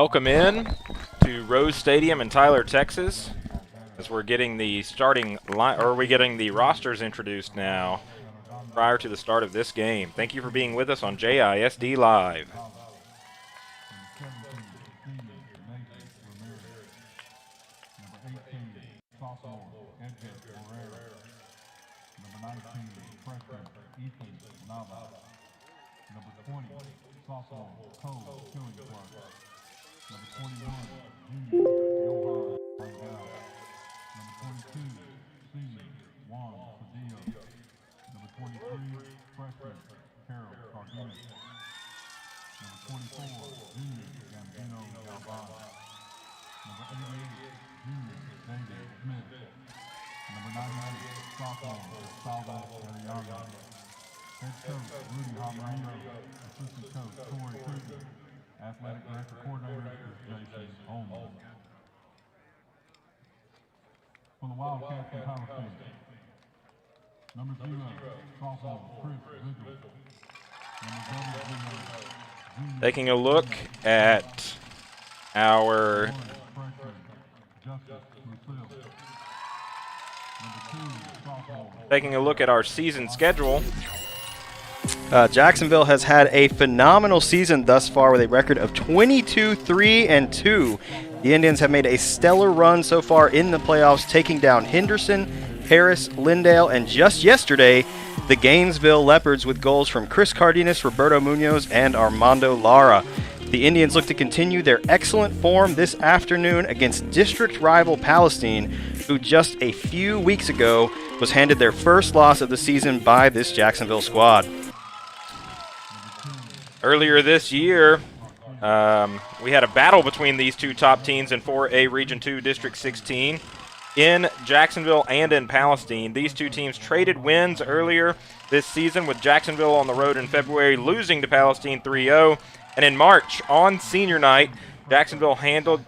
Welcome in to Rose Stadium in Tyler, Texas, as we're getting the getting the rosters introduced now prior to the start of this game. Thank you for being with us on JISD Live. Athletic director coordinator is JHS. For the Wildcats in Palestine, number 0, sophomore Chris Vigil. Taking a look at our season schedule. Jacksonville has had a phenomenal season thus far with a record of 22-3-2. The Indians have made a stellar run so far in the playoffs, taking down Henderson, Harris, Lindale, and just yesterday, the Gainesville Leopards with goals from Chris Cardenas, Roberto Munoz, and Armando Lara. The Indians look to continue their excellent form this afternoon against district rival Palestine, who just a few weeks ago was handed their first loss of the season by this Jacksonville squad. Earlier this year, we had a battle between these two top teams in 4A Region 2 District 16 in Jacksonville and in Palestine. These two teams traded wins earlier this season, with Jacksonville on the road in February losing to Palestine 3-0. And in March, on senior night, Jacksonville handed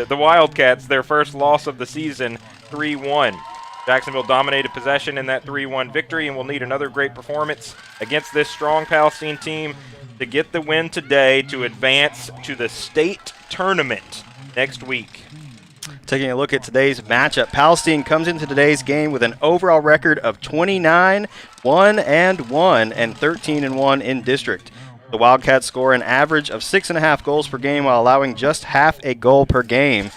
the Wildcats their first loss of the season, 3-1. Jacksonville dominated possession in that 3-1 victory and will need another great performance against this strong Palestine team to get the win today to advance to the state tournament next week. Taking a look at today's matchup, Palestine comes into today's game with an overall record of 29-1-1 and 13-1 in district. The Wildcats score an average of 6.5 goals per game while allowing just half a goal per game.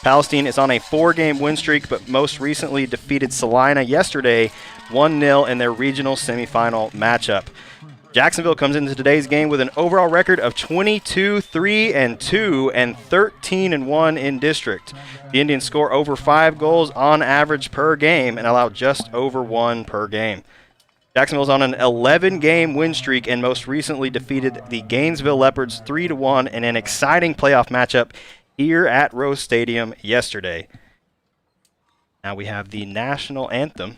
Palestine is on a 4-game win streak, but most recently defeated Salina yesterday 1-0 in their regional semifinal matchup. Jacksonville comes into today's game with an overall record of 22-3-2 and 13-1 in district. The Indians score over 5 goals on average per game and allow just over 1 per game. Jacksonville's on an 11-game win streak and most recently defeated the Gainesville Leopards 3-1 in an exciting playoff matchup here at Rose Stadium yesterday. Now we have the national anthem.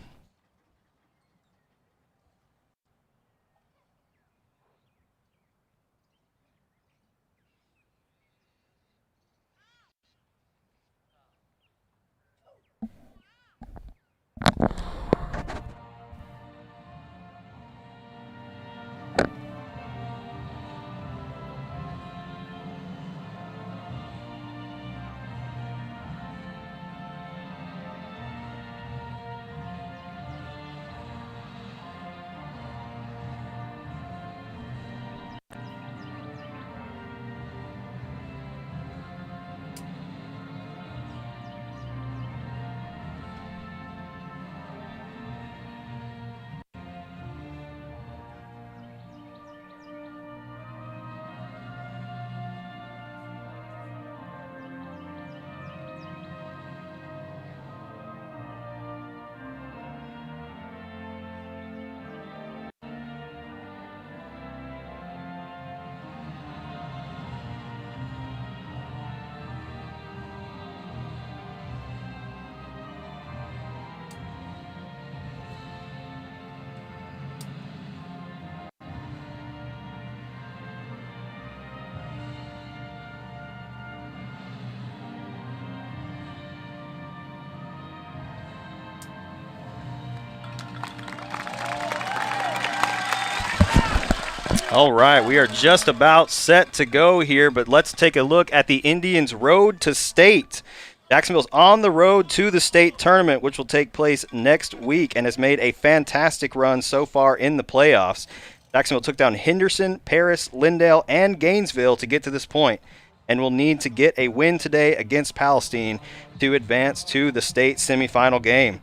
All right, we are just about set to go here, but let's take a look at the Indians' road to state. Jacksonville's on the road to the state tournament, which will take place next week, and has made a fantastic run so far in the playoffs. Jacksonville took down Henderson, Paris, Lindale, and Gainesville to get to this point, and will need to get a win today against Palestine to advance to the state semifinal game.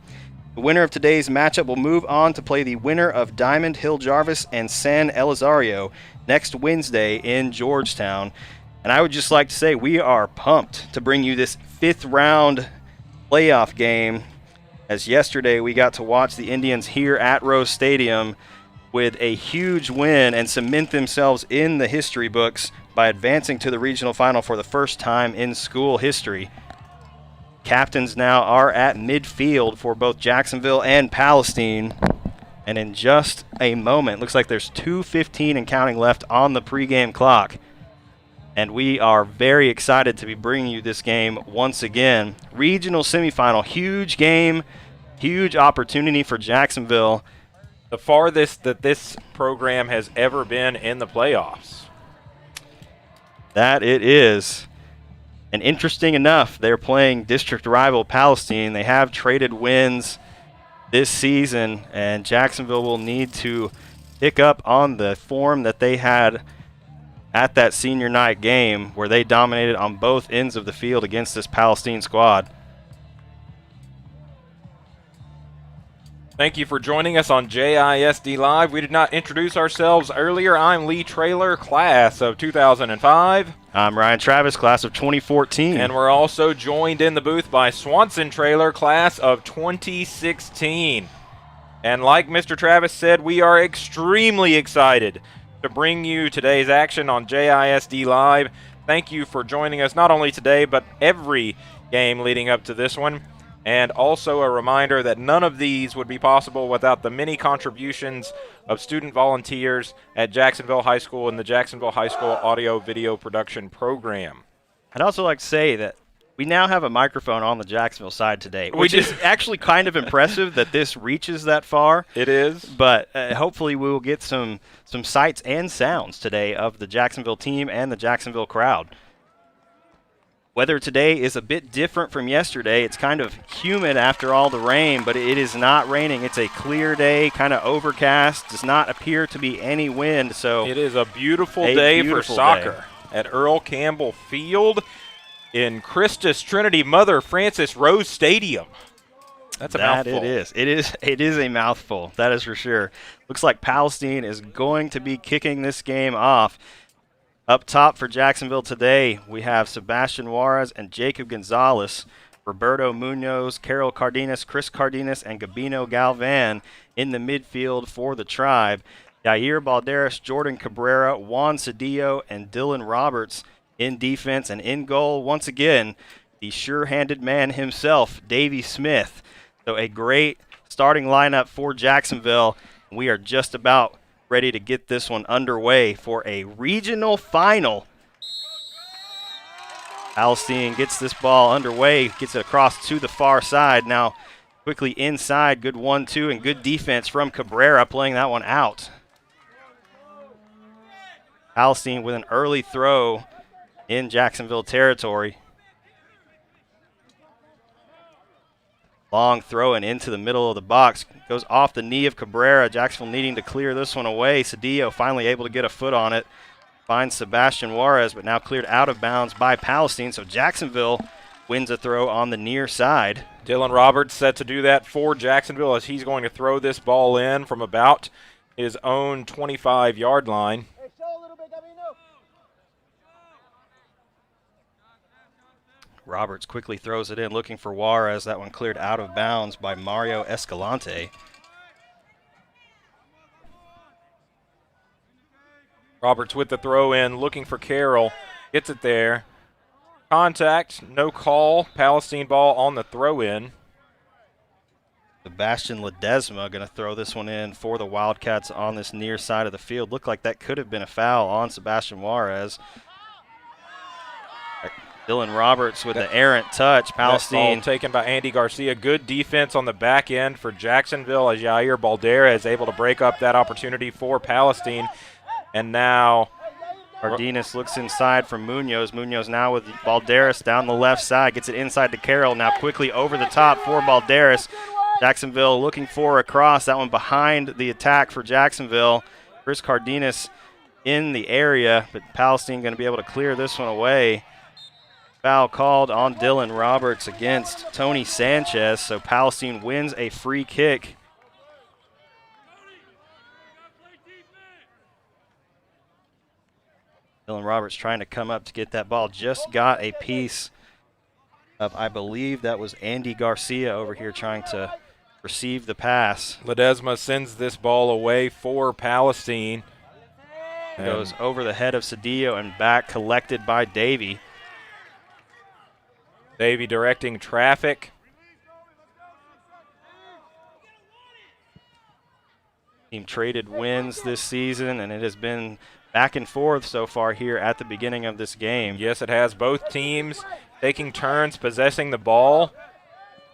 The winner of today's matchup will move on to play the winner of Diamond Hill Jarvis and San Elizario next Wednesday in Georgetown. And I would just like to say we are pumped to bring you this 5th round playoff game, as yesterday we got to watch the Indians here at Rose Stadium with a huge win and cement themselves in the history books by advancing to the regional final for the first time in school history. Captains now are at midfield for both Jacksonville and Palestine. And in just a moment, looks like there's 2:15 and counting left on the pregame clock. And we are very excited to be bringing you this game once again. Regional semifinal, huge game, huge opportunity for Jacksonville. The farthest that this program has ever been in the playoffs. That it is. And interesting enough, they're playing district rival Palestine. They have traded wins this season, and Jacksonville will need to pick up on the form that they had at that senior night game where they dominated on both ends of the field against this Palestine squad. Thank you for joining us on JISD Live. We did not introduce ourselves earlier. I'm Lee Traylor, class of 2005. I'm Ryan Travis, class of 2014. And we're also joined in the booth by Swanson Traylor, class of 2016. And like Mr. Travis said, we are extremely excited to bring you today's action on JISD Live. Thank you for joining us not only today, but every game leading up to this one. And also a reminder that none of these would be possible without the many contributions of student volunteers at Jacksonville High School and the Jacksonville High School Audio-Video Production Program. I'd also like to say that we now have a microphone on the Jacksonville side today, which is actually kind of impressive that this reaches that far. It is. But hopefully we will get some sights and sounds today of the Jacksonville team and the Jacksonville crowd. Weather today is a bit different from yesterday. It's kind of humid after all the rain, but it is not raining. It's a clear day, kind of overcast. Does not appear to be any wind. So it is a beautiful day for soccer at Earl Campbell Field in Christus Trinity Mother Francis Rose Stadium. That's a mouthful. It is a mouthful. That is for sure. Looks like Palestine is going to be kicking this game off. Up top for Jacksonville today, we have Sebastian Juarez and Jacob Gonzalez, Roberto Munoz, Carol Cardenas, Chris Cardenas, and Gabino Galvan in the midfield for the Tribe. Yair Balderas, Jordan Cabrera, Juan Cedillo, and Dylan Roberts in defense. And in goal, once again, the sure-handed man himself, Davey Smith. So a great starting lineup for Jacksonville. We are just about ready to get this one underway for a regional final. Palestine gets this ball underway, gets it across to the far side. Now quickly inside, good 1-2 and good defense from Cabrera playing that one out. Palestine with an early throw in Jacksonville territory. Long throw and into the middle of the box. Goes off the knee of Cabrera. Jacksonville needing to clear this one away. Cedillo finally able to get a foot on it. Finds Sebastian Juarez, but now cleared out of bounds by Palestine. So Jacksonville wins a throw on the near side. Dylan Roberts set to do that for Jacksonville as he's going to throw this ball in from about his own 25-yard line. Roberts quickly throws it in, looking for Juarez. That one cleared out of bounds by Mario Escalante. Roberts with the throw in, looking for Carroll. Gets it there. Contact, no call. Palestine ball on the throw in. Sebastian Ledesma going to throw this one in for the Wildcats on this near side of the field. Looked like that could have been a foul on Sebastian Juarez. Dylan Roberts with the errant touch. Palestine taken by Andy Garcia. Good defense on the back end for Jacksonville as Yair Baldera is able to break up that opportunity for Palestine. And now Cardenas looks inside from Munoz. Munoz now with Balderas down the left side. Gets it inside to Carroll. Now quickly over the top for Balderas. Jacksonville looking for a cross. That one behind the attack for Jacksonville. Chris Cardenas in the area, but Palestine going to be able to clear this one away. Foul called on Dylan Roberts against Tony Sanchez, so Palestine wins a free kick. Dylan Roberts trying to come up to get that ball. Just got a piece of, I believe that was Andy Garcia over here trying to receive the pass. Ledesma sends this ball away for Palestine. Goes over the head of Cedillo and back, collected by Davey. Davey directing traffic. Team traded wins this season, and it has been back and forth so far here at the beginning of this game. Yes, it has. Both teams taking turns possessing the ball.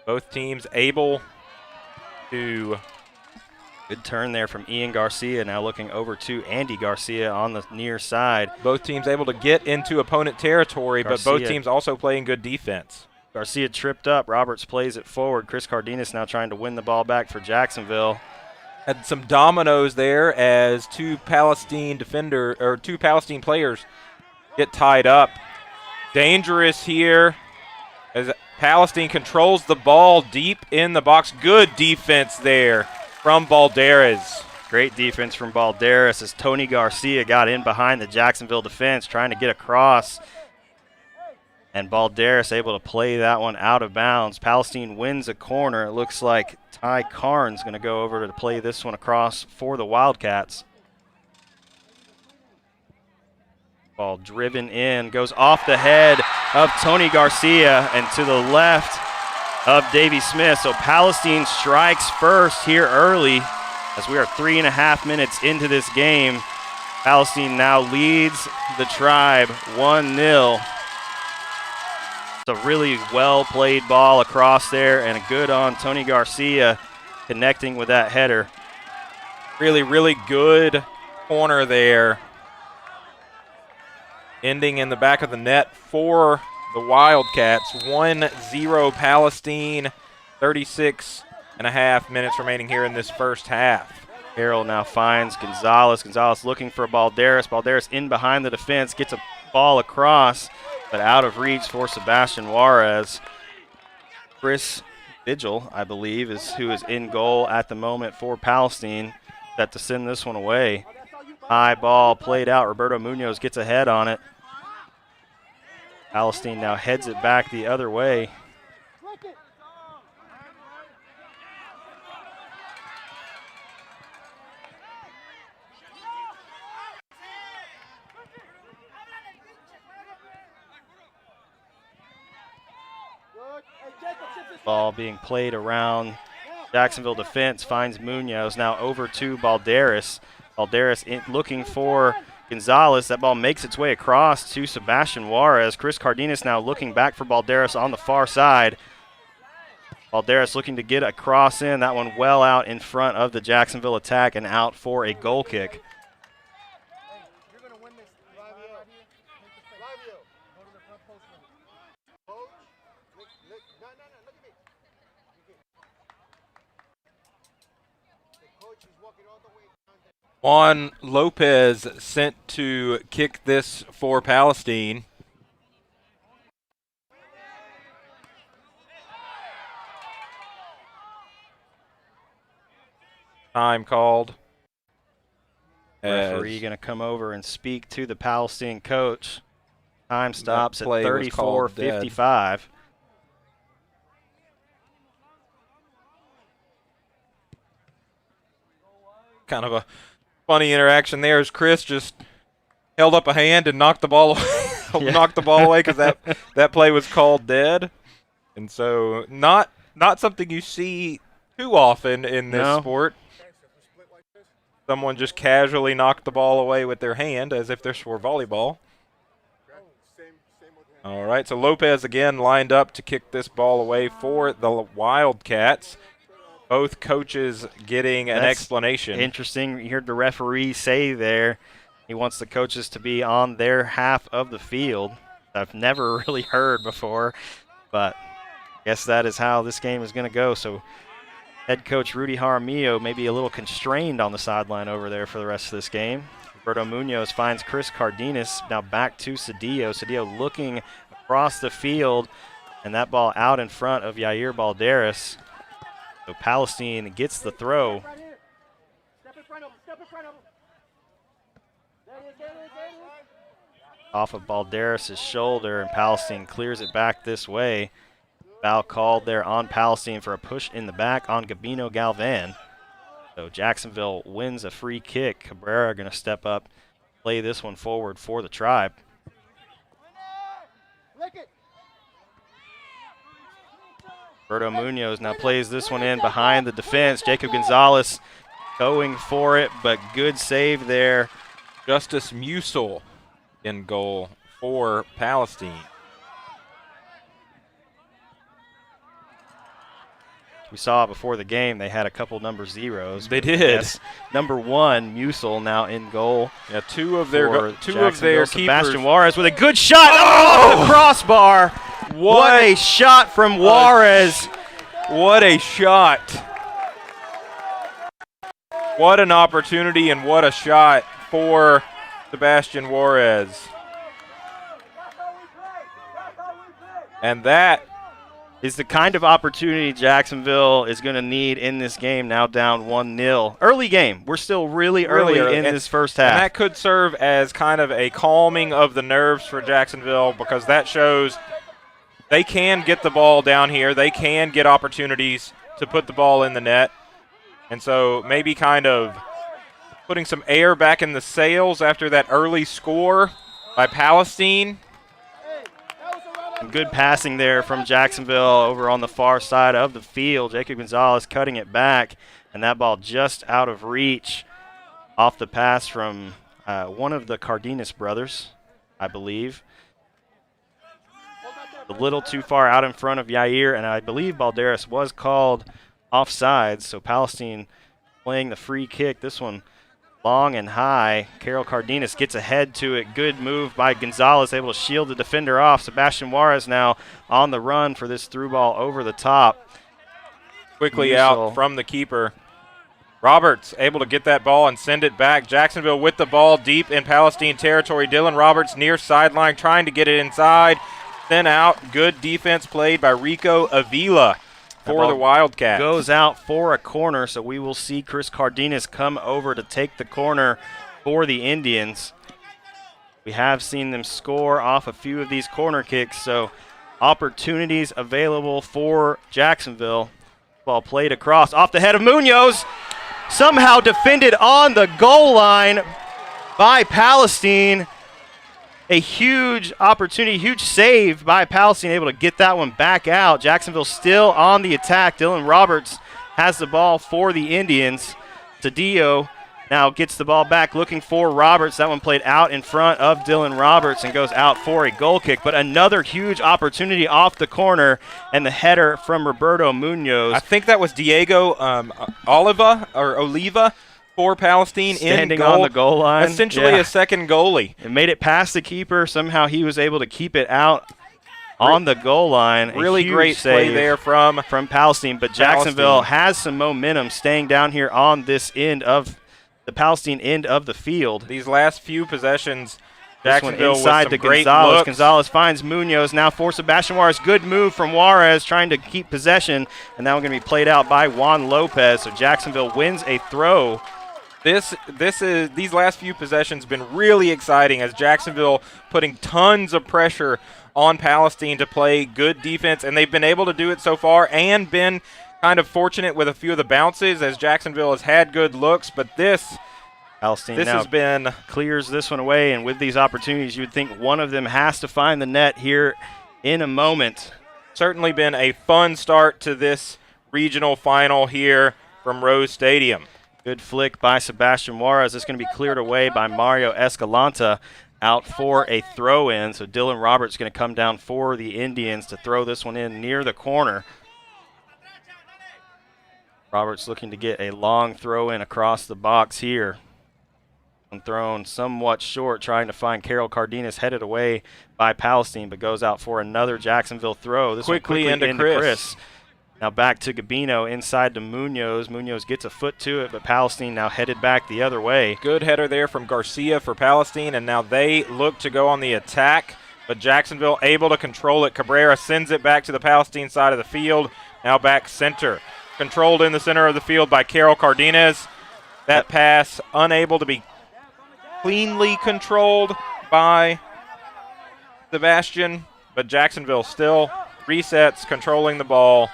Both teams able to. Good turn there from Ian Garcia, now looking over to Andy Garcia on the near side. Both teams able to get into opponent territory, but both teams also playing good defense. Garcia tripped up. Roberts plays it forward. Chris Cardenas now trying to win the ball back for Jacksonville. Had some dominoes there as two Palestine players get tied up. Dangerous here as Palestine controls the ball deep in the box. Good defense there from Balderas. Great defense from Balderas as Tony Garcia got in behind the Jacksonville defense trying to get across. And Balderas able to play that one out of bounds. Palestine wins a corner. It looks like Ty Carnes going to go over to play this one across for the Wildcats. Ball driven in, goes off the head of Tony Garcia and to the left of Davey Smith. So Palestine strikes first here early as we are 3.5 minutes into this game. Palestine now leads the Tribe 1-0. It's a really well-played ball across there and a good on Tony Garcia connecting with that header. Really, really good corner there. Ending in the back of the net for the Wildcats. 1-0 Palestine, 36.5 minutes remaining here in this first half. Carroll now finds Gonzalez. Gonzalez looking for Balderas. Balderas in behind the defense, gets a ball across, but out of reach for Sebastian Juarez. Chris Vigil, I believe, is who is in goal at the moment for Palestine, set to send this one away. High ball played out. Roberto Munoz gets ahead on it. Palestine now heads it back the other way. Ball being played around Jacksonville defense, finds Munoz, now over to Balderas. Balderas looking for Gonzalez. That ball makes its way across to Sebastian Juarez. Chris Cardenas now looking back for Balderas on the far side. Balderas looking to get a cross in. That one well out in front of the Jacksonville attack and out for a goal kick. Juan Lopez sent to kick this for Palestine. Time called. Referee going to come over and speak to the Palestine coach. Time stops at play was called 34:55. Kind of a funny interaction there as Chris just held up a hand and knocked the ball away. Knocked the ball away because that play was called dead. And so not something you see too often in this sport. Someone just casually knocked the ball away with their hand as if this were volleyball. All right, so Lopez again lined up to kick this ball away for the Wildcats. Both coaches getting an explanation. Interesting. You heard the referee say there, He wants the coaches to be on their half of the field. I've never really heard before, but I guess that is how this game is going to go. So head coach Rudy Jaramillo may be a little constrained on the sideline over there for the rest of this game. Roberto Munoz finds Chris Cardenas. Now back to Cedillo. Cedillo looking across the field, and that ball out in front of Yair Balderas. So Palestine gets the throw. Off of Balderas' shoulder, and Palestine clears it back this way. Foul called there on Palestine for a push in the back on Gabino Galvan. So Jacksonville wins a free kick. Cabrera going to step up, play this one forward for the Tribe. Roberto Munoz now plays this one in behind the defense. Jacob Gonzalez going for it, but good save there. Justice Musil in goal for Palestine. We saw before the game they had a couple number zeros. They did. Yes, number 1, Musil now in goal. Yeah, two of their keepers. Sebastian Juarez with a good shot. Oh! The crossbar. What a shot from Juarez. What a shot. What an opportunity and what a shot for Sebastian Juarez. And that is the kind of opportunity Jacksonville is going to need in this game, now down 1-0. Early game. We're still really early in this first half. And that could serve as kind of a calming of the nerves for Jacksonville, because that shows they can get the ball down here. They can get opportunities to put the ball in the net. And so maybe kind of putting some air back in the sails after that early score by Palestine. Good passing there from Jacksonville over on the far side of the field. Jacob Gonzalez cutting it back, and that ball just out of reach off the pass from one of the Cardenas brothers, I believe. A little too far out in front of Yair, and I believe Balderas was called offsides, so Palestine playing the free kick. This one long and high. Carol Cardenas gets ahead to it. Good move by Gonzalez, able to shield the defender off. Sebastian Juarez now on the run for this through ball over the top. Quickly out from the keeper. Roberts able to get that ball and send it back. Jacksonville with the ball deep in Palestine territory. Dylan Roberts near sideline trying to get it inside. Then out. Good defense played by Rico Avila for the Wildcats. Goes out for a corner, so we will see Chris Cardenas come over to take the corner for the Indians. We have seen them score off a few of these corner kicks, so opportunities available for Jacksonville. Ball played across off the head of Munoz. Somehow defended on the goal line by Palestine. A huge opportunity, huge save by Palestine, able to get that one back out. Jacksonville still on the attack. Dylan Roberts has the ball for the Indians. Cedillo now gets the ball back, looking for Roberts. That one played out in front of Dylan Roberts and goes out for a goal kick. But another huge opportunity off the corner, and the header from Roberto Munoz. I think that was Diego Oliva for Palestine standing on the goal line. Essentially a second goalie. It made it past the keeper. Somehow he was able to keep it out on the goal line. Really great play there from Palestine. But Jacksonville has some momentum staying down here on this end of the Palestine end of the field. These last few possessions, Jacksonville inside with to some great Gonzalez. looks. Gonzalez finds Munoz now for Sebastian Juarez. Good move from Juarez trying to keep possession. And now going to be played out by Juan Lopez. So Jacksonville wins a throw. These last few possessions been really exciting, as Jacksonville putting tons of pressure on Palestine to play good defense, and they've been able to do it so far and been kind of fortunate with a few of the bounces, as Jacksonville has had good looks. But Palestine this has been clears this one away, and with these opportunities, you would think one of them has to find the net here in a moment. Certainly been a fun start to this regional final here from Rose Stadium. Good flick by Sebastian Juarez. It's going to be cleared away by Mario Escalante, out for a throw-in. So Dylan Roberts going to come down for the Indians to throw this one in near the corner. Roberts looking to get a long throw-in across the box here. And thrown somewhat short, trying to find Carol Cardenas, headed away by Palestine, but goes out for another Jacksonville throw. This Quickly one into Chris. Now back to Gabino, inside to Munoz. Munoz gets a foot to it, but Palestine now headed back the other way. Good header there from Garcia for Palestine, and now they look to go on the attack, but Jacksonville able to control it. Cabrera sends it back to the Palestine side of the field, now back center. Controlled in the center of the field by Carol Cardenas. That pass unable to be cleanly controlled by Sebastian, but Jacksonville still resets, controlling the ball.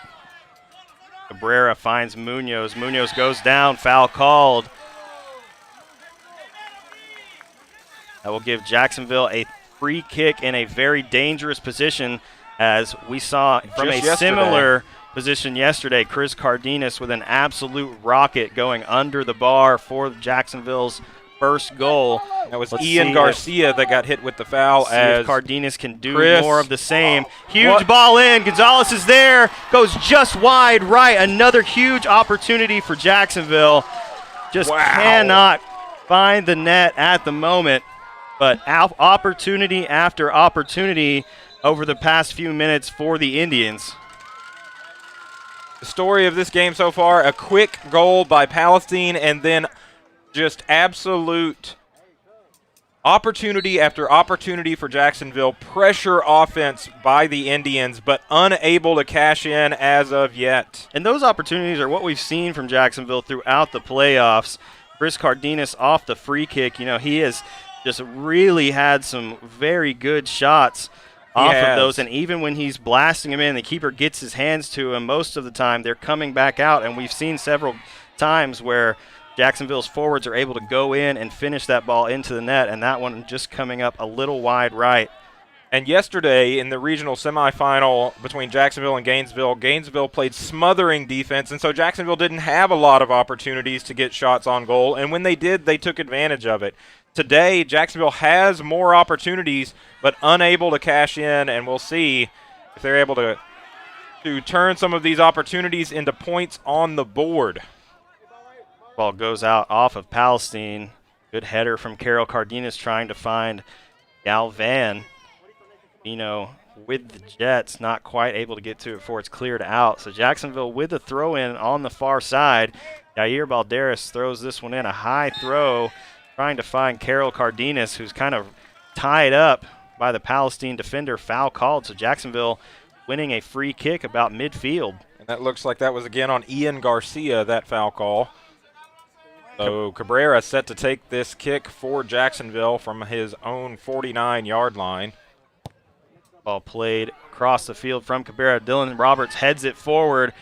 Cabrera finds Munoz. Munoz goes down, foul called. That will give Jacksonville a free kick in a very dangerous position, as we saw from a similar position yesterday. Chris Cardenas with an absolute rocket going under the bar for Jacksonville's first goal. That was Ian Garcia that got hit with the foul, as Cardenas can do Chris, more of the same. Huge ball in. Gonzalez is there. Goes just wide right. Another huge opportunity for Jacksonville. Just cannot find the net at the moment. But opportunity after opportunity over the past few minutes for the Indians. The story of this game so far, a quick goal by Palestine, and then just absolute opportunity after opportunity for Jacksonville. Pressure offense by the Indians, but unable to cash in as of yet. And those opportunities are what we've seen from Jacksonville throughout the playoffs. Chris Cardenas off the free kick. He has just really had some very good shots off of those. And even when he's blasting them in, the keeper gets his hands to him. Most of the time, they're coming back out. And we've seen several times where Jacksonville's forwards are able to go in and finish that ball into the net, and that one just coming up a little wide right. And yesterday in the regional semifinal between Jacksonville and Gainesville, Gainesville played smothering defense, and so Jacksonville didn't have a lot of opportunities to get shots on goal, and when they did, they took advantage of it. Today, Jacksonville has more opportunities, but unable to cash in, and we'll see if they're able to turn some of these opportunities into points on the board. Ball goes out off of Palestine. Good header from Carol Cardenas trying to find Galvan. With the Jets, not quite able to get to it before it's cleared out. So Jacksonville with the throw-in on the far side. Yair Balderas throws this one in, a high throw, trying to find Carol Cardenas, who's kind of tied up by the Palestine defender. Foul called, so Jacksonville winning a free kick about midfield. And that looks like that was again on Ian Garcia, that foul call. So Cabrera set to take this kick for Jacksonville from his own 49-yard line. Ball played across the field from Cabrera. Dylan Roberts heads it forward.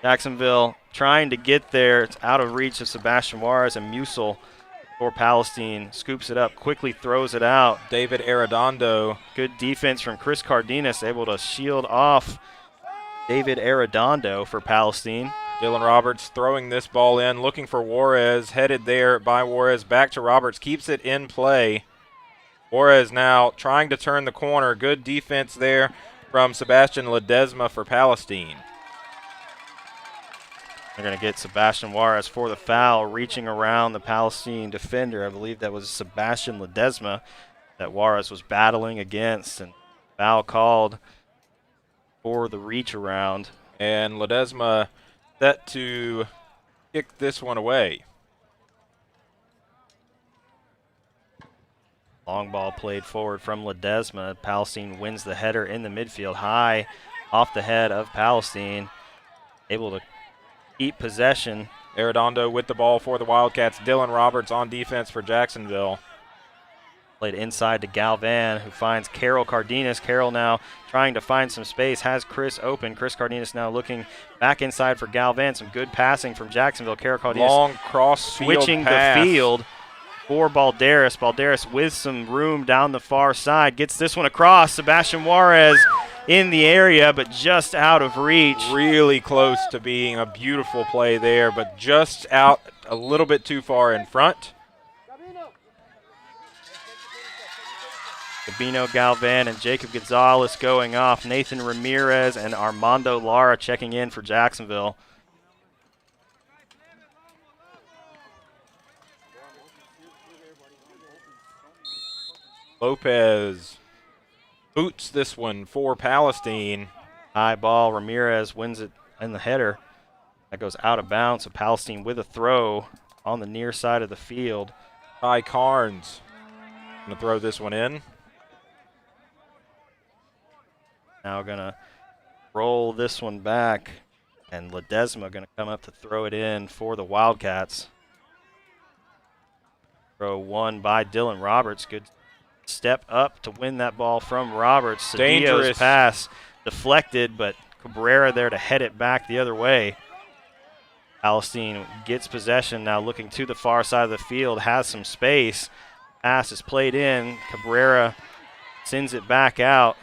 Jacksonville trying to get there. It's out of reach of Sebastian Juarez, and Musil for Palestine scoops it up, quickly throws it out. David Arredondo. Good defense from Chris Cardenas, able to shield off David Arredondo for Palestine. Dylan Roberts throwing this ball in, looking for Juarez, headed there by Juarez, back to Roberts, keeps it in play. Juarez now trying to turn the corner. Good defense there from Sebastian Ledesma for Palestine. They're going to get Sebastian Juarez for the foul, reaching around the Palestine defender. I believe that was Sebastian Ledesma that Juarez was battling against, and foul called for the reach around. And Ledesma set to kick this one away. Long ball played forward from Ledesma. Palestine wins the header in the midfield, high off the head of Palestine. Able to keep possession. Arredondo with the ball for the Wildcats. Dylan Roberts on defense for Jacksonville. Played inside to Galvan, who finds Carol Cardenas. Carol now trying to find some space, has Chris open. Chris Cardenas now looking back inside for Galvan. Some good passing from Jacksonville. Carol Cardenas long cross switching pass. The field for Balderas. Balderas with some room down the far side. Gets this one across. Sebastian Juarez in the area, but just out of reach. Really close to being a beautiful play there, but just out a little bit too far in front. Gabino Galvan and Jacob Gonzalez going off. Nathan Ramirez and Armando Lara checking in for Jacksonville. Lopez boots this one for Palestine. High ball. Ramirez wins it in the header. That goes out of bounds. So Palestine with a throw on the near side of the field. Ty Carnes going to throw this one in. Now going to roll this one back. And Ledesma going to come up to throw it in for the Wildcats. Throw won by Dylan Roberts. Good step up to win that ball from Roberts. Dangerous Cedillo's pass deflected, but Cabrera there to head it back the other way. Palestine gets possession now, looking to the far side of the field, has some space. Pass is played in. Cabrera sends it back out.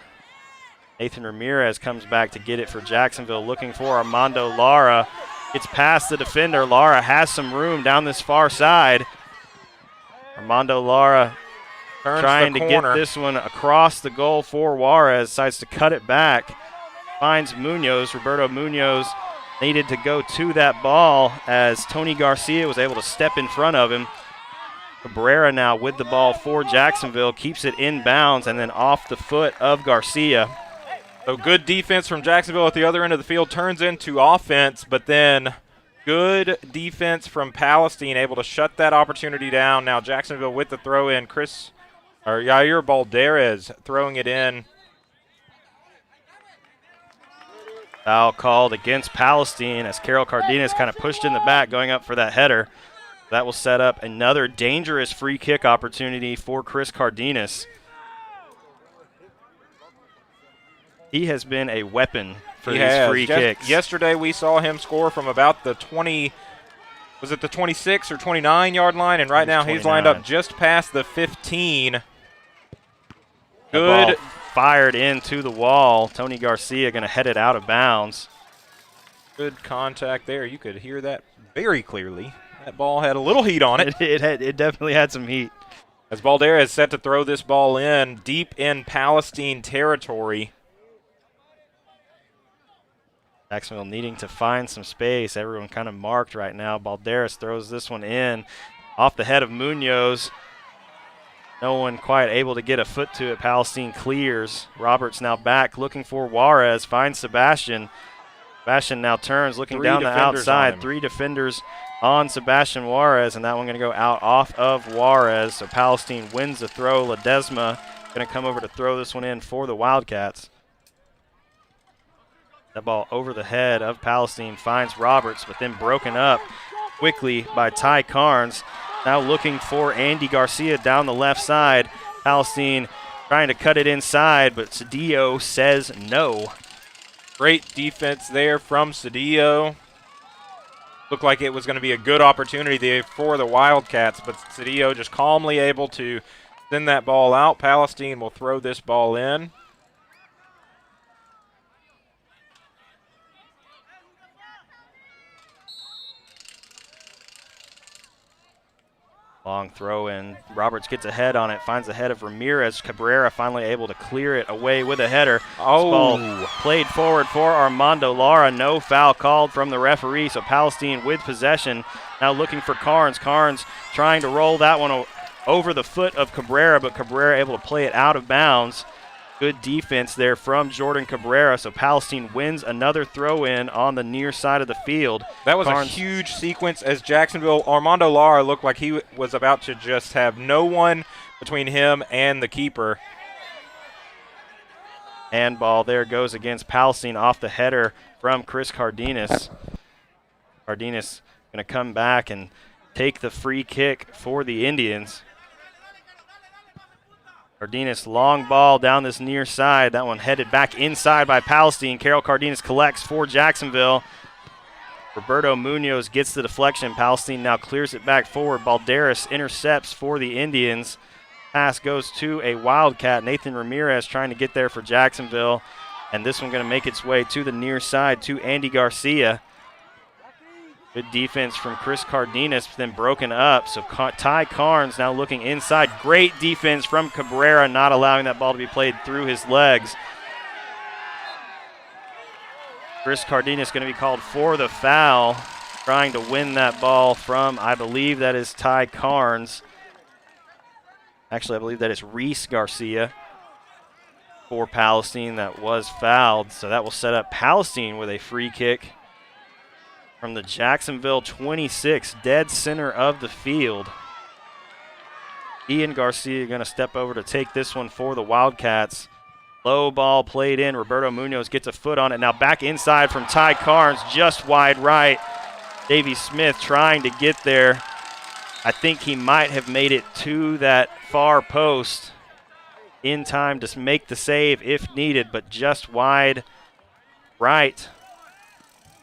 Nathan Ramirez comes back to get it for Jacksonville, looking for Armando Lara. Gets past the defender. Lara has some room down this far side. Armando Lara trying to get this one across the goal for Juarez. Decides to cut it back. Finds Munoz. Roberto Munoz needed to go to that ball as Tony Garcia was able to step in front of him. Cabrera now with the ball for Jacksonville. Keeps it inbounds and then off the foot of Garcia. So good defense from Jacksonville at the other end of the field turns into offense, but then good defense from Palestine able to shut that opportunity down. Now Jacksonville with the throw in. Yair Balderas throwing it in. Foul called against Palestine as Carol Cardenas kind of pushed in the back going up for that header. That will set up another dangerous free kick opportunity for Chris Cardenas. He has been a weapon for these free kicks. Yesterday we saw him score from about the 26 or 29 yard line, and right now he's lined up just past the 15. Good. Fired into the wall. Tony Garcia going to head it out of bounds. Good contact there. You could hear that very clearly. That ball had a little heat on it. It definitely had some heat. As Balderas is set to throw this ball in deep in Palestine territory. Jacksonville needing to find some space. Everyone kind of marked right now. Balderas throws this one in off the head of Munoz. No one quite able to get a foot to it. Palestine clears. Roberts now back looking for Juarez. Finds Sebastian. Sebastian now turns looking down the outside. 3 defenders on Sebastian Juarez, and that one going to go out off of Juarez. So Palestine wins the throw. Ledesma going to come over to throw this one in for the Wildcats. That ball over the head of Palestine finds Roberts, but then broken up quickly by Ty Carnes. Now looking for Andy Garcia down the left side. Palestine trying to cut it inside, but Cedillo says no. Great defense there from Cedillo. Looked like it was going to be a good opportunity there for the Wildcats, but Cedillo just calmly able to send that ball out. Palestine will throw this ball in. Long throw in. Roberts gets ahead on it, finds the head of Ramirez. Cabrera finally able to clear it away with a header. Oh. Ball played forward for Armando Lara. No foul called from the referee, so Palestine with possession. Now looking for Carnes. Carnes trying to roll that one over the foot of Cabrera, but Cabrera able to play it out of bounds. Good defense there from Jordan Cabrera, so Palestine wins another throw-in on the near side of the field. That was a huge sequence as Jacksonville. Armando Lara looked like he was about to just have no one between him and the keeper. Handball there goes against Palestine off the header from Chris Cardenas. Cardenas going to come back and take the free kick for the Indians. Cardenas, long ball down this near side. That one headed back inside by Palestine. Carol Cardenas collects for Jacksonville. Roberto Munoz gets the deflection. Palestine now clears it back forward. Balderas intercepts for the Indians. Pass goes to a Wildcat. Nathan Ramirez trying to get there for Jacksonville. And this one going to make its way to the near side to Andy Garcia. Good defense from Chris Cardenas, then broken up. So Ty Carnes now looking inside. Great defense from Cabrera, not allowing that ball to be played through his legs. Chris Cardenas going to be called for the foul, trying to win that ball from, I believe that is Ty Carnes. Actually, I believe that is Reese Garcia for Palestine that was fouled. So that will set up Palestine with a free kick from the Jacksonville 26, dead center of the field. Ian Garcia going to step over to take this one for the Wildcats. Low ball played in. Roberto Munoz gets a foot on it. Now back inside from Ty Carnes, just wide right. Davey Smith trying to get there. I think he might have made it to that far post in time to make the save if needed, but just wide right.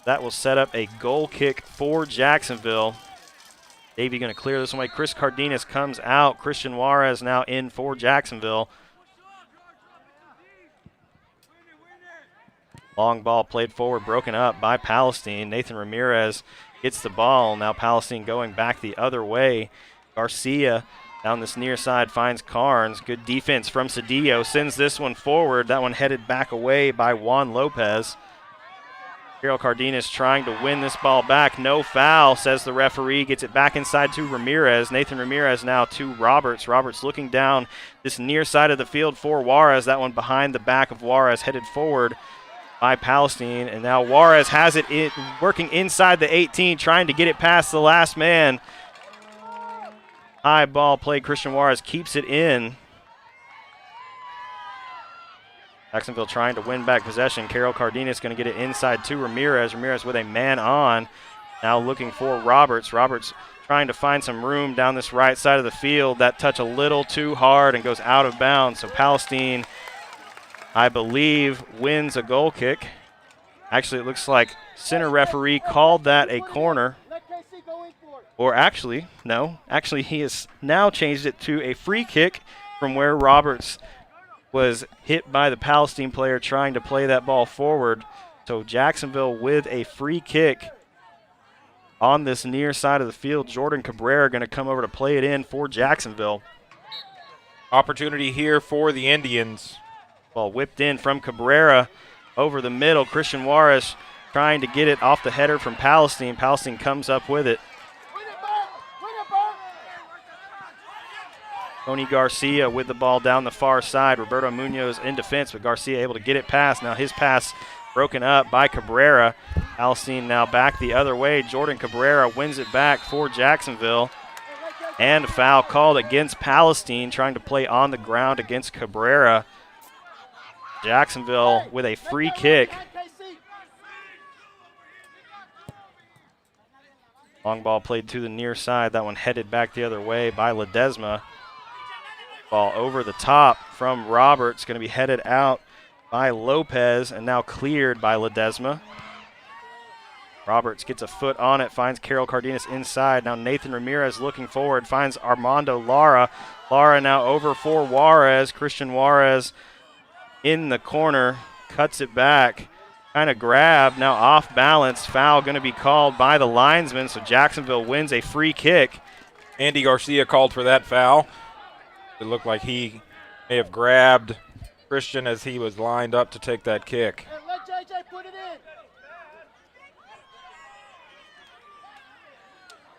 That will set up a goal kick for Jacksonville. Davey going to clear this one away. Chris Cardenas comes out. Christian Juarez now in for Jacksonville. Long ball played forward, broken up by Palestine. Nathan Ramirez gets the ball. Now Palestine going back the other way. Garcia down this near side finds Carnes. Good defense from Cedillo. Sends this one forward. That one headed back away by Juan Lopez. Carol Cardenas trying to win this ball back. No foul, says the referee. Gets it back inside to Ramirez. Nathan Ramirez now to Roberts. Roberts looking down this near side of the field for Juarez. That one behind the back of Juarez, headed forward by Palestine. And now Juarez has it working inside the 18, trying to get it past the last man. High ball play. Christian Juarez keeps it in. Jacksonville trying to win back possession. Carol Cardenas going to get it inside to Ramirez. Ramirez with a man on. Now looking for Roberts. Roberts trying to find some room down this right side of the field. That touch a little too hard and goes out of bounds. So Palestine, I believe, wins a goal kick. Actually, it looks like center referee called that a corner. Or actually, no. Actually, he has now changed it to a free kick from where Roberts was hit by the Palestine player trying to play that ball forward. So Jacksonville with a free kick on this near side of the field. Jordan Cabrera going to come over to play it in for Jacksonville. Opportunity here for the Indians. Ball whipped in from Cabrera over the middle. Christian Juarez trying to get it off the header from Palestine. Palestine comes up with it. Tony Garcia with the ball down the far side. Roberto Munoz in defense, but Garcia able to get it past. Now his pass broken up by Cabrera. Palestine now back the other way. Jordan Cabrera wins it back for Jacksonville. And a foul called against Palestine, trying to play on the ground against Cabrera. Jacksonville with a free kick. Long ball played to the near side. That one headed back the other way by Ledesma. Ball over the top from Roberts, going to be headed out by Lopez and now cleared by Ledesma. Roberts gets a foot on it, finds Carol Cardenas inside. Now Nathan Ramirez looking forward, finds Armando Lara. Lara now over for Juarez. Christian Juarez in the corner, cuts it back. Kind of grab, now off balance. Foul going to be called by the linesman, so Jacksonville wins a free kick. Andy Garcia called for that foul. It looked like he may have grabbed Christian as he was lined up to take that kick. Hey, let JJ put it in.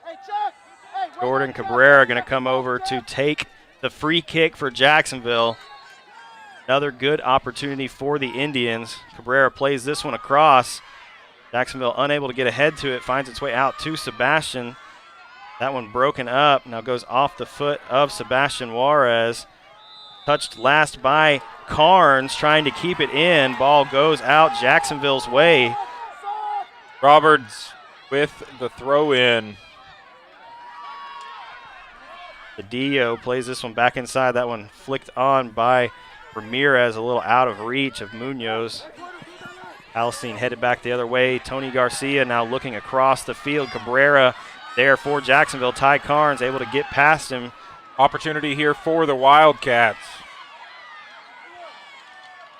Hey, Chuck. Hey, Jordan Cabrera going to come over to take the free kick for Jacksonville. Another good opportunity for the Indians. Cabrera plays this one across. Jacksonville unable to get ahead to it, finds its way out to Sebastian. That one broken up, now goes off the foot of Sebastian Juarez. Touched last by Carnes, trying to keep it in. Ball goes out Jacksonville's way. Roberts with the throw-in. Cedillo plays this one back inside. That one flicked on by Ramirez, a little out of reach of Munoz. Palestine headed back the other way. Tony Garcia now looking across the field. Cabrera there for Jacksonville. Ty Carnes able to get past him. Opportunity here for the Wildcats.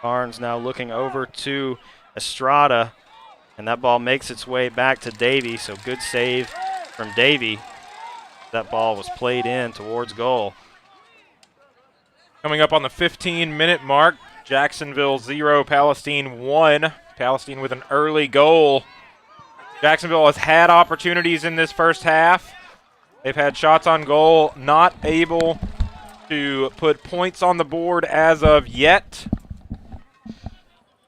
Carnes now looking over to Estrada, and that ball makes its way back to Davey, so good save from Davey. That ball was played in towards goal. Coming up on the 15-minute mark, Jacksonville 0, Palestine 1. Palestine with an early goal. Jacksonville has had opportunities in this first half. They've had shots on goal, not able to put points on the board as of yet.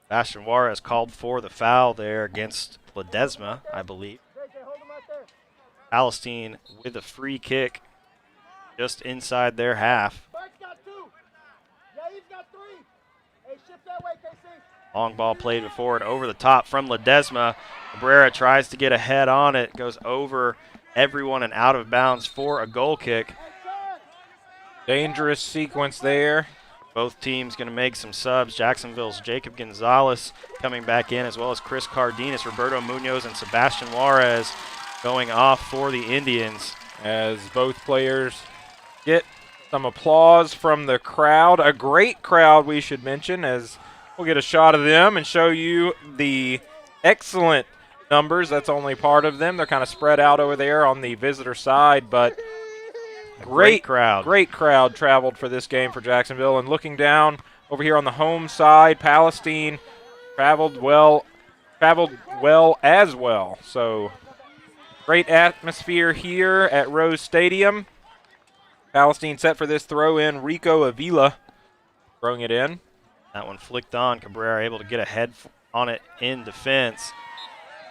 Sebastian Juarez called for the foul there against Ledesma, I believe. JJ, hold him right there. Palestine with a free kick just inside their half. Mike's got 2. Yeah, he's got 3. Hey, shift that way, KC. Long ball played forward over the top from Ledesma. Cabrera tries to get ahead on it, goes over everyone and out of bounds for a goal kick. Hey, son. Dangerous sequence there. Both teams going to make some subs. Jacksonville's Jacob Gonzalez coming back in, as well as Chris Cardenas, Roberto Munoz, and Sebastian Juarez going off for the Indians. As both players get some applause from the crowd. A great crowd, we should mention, as we'll get a shot of them and show you the excellent numbers. That's only part of them. They're kind of spread out over there on the visitor side, but great crowd. Great crowd traveled for this game for Jacksonville. And looking down over here on the home side, Palestine traveled well as well. So great atmosphere here at Rose Stadium. Palestine set for this throw in. Rico Avila throwing it in. That one flicked on. Cabrera able to get ahead on it in defense.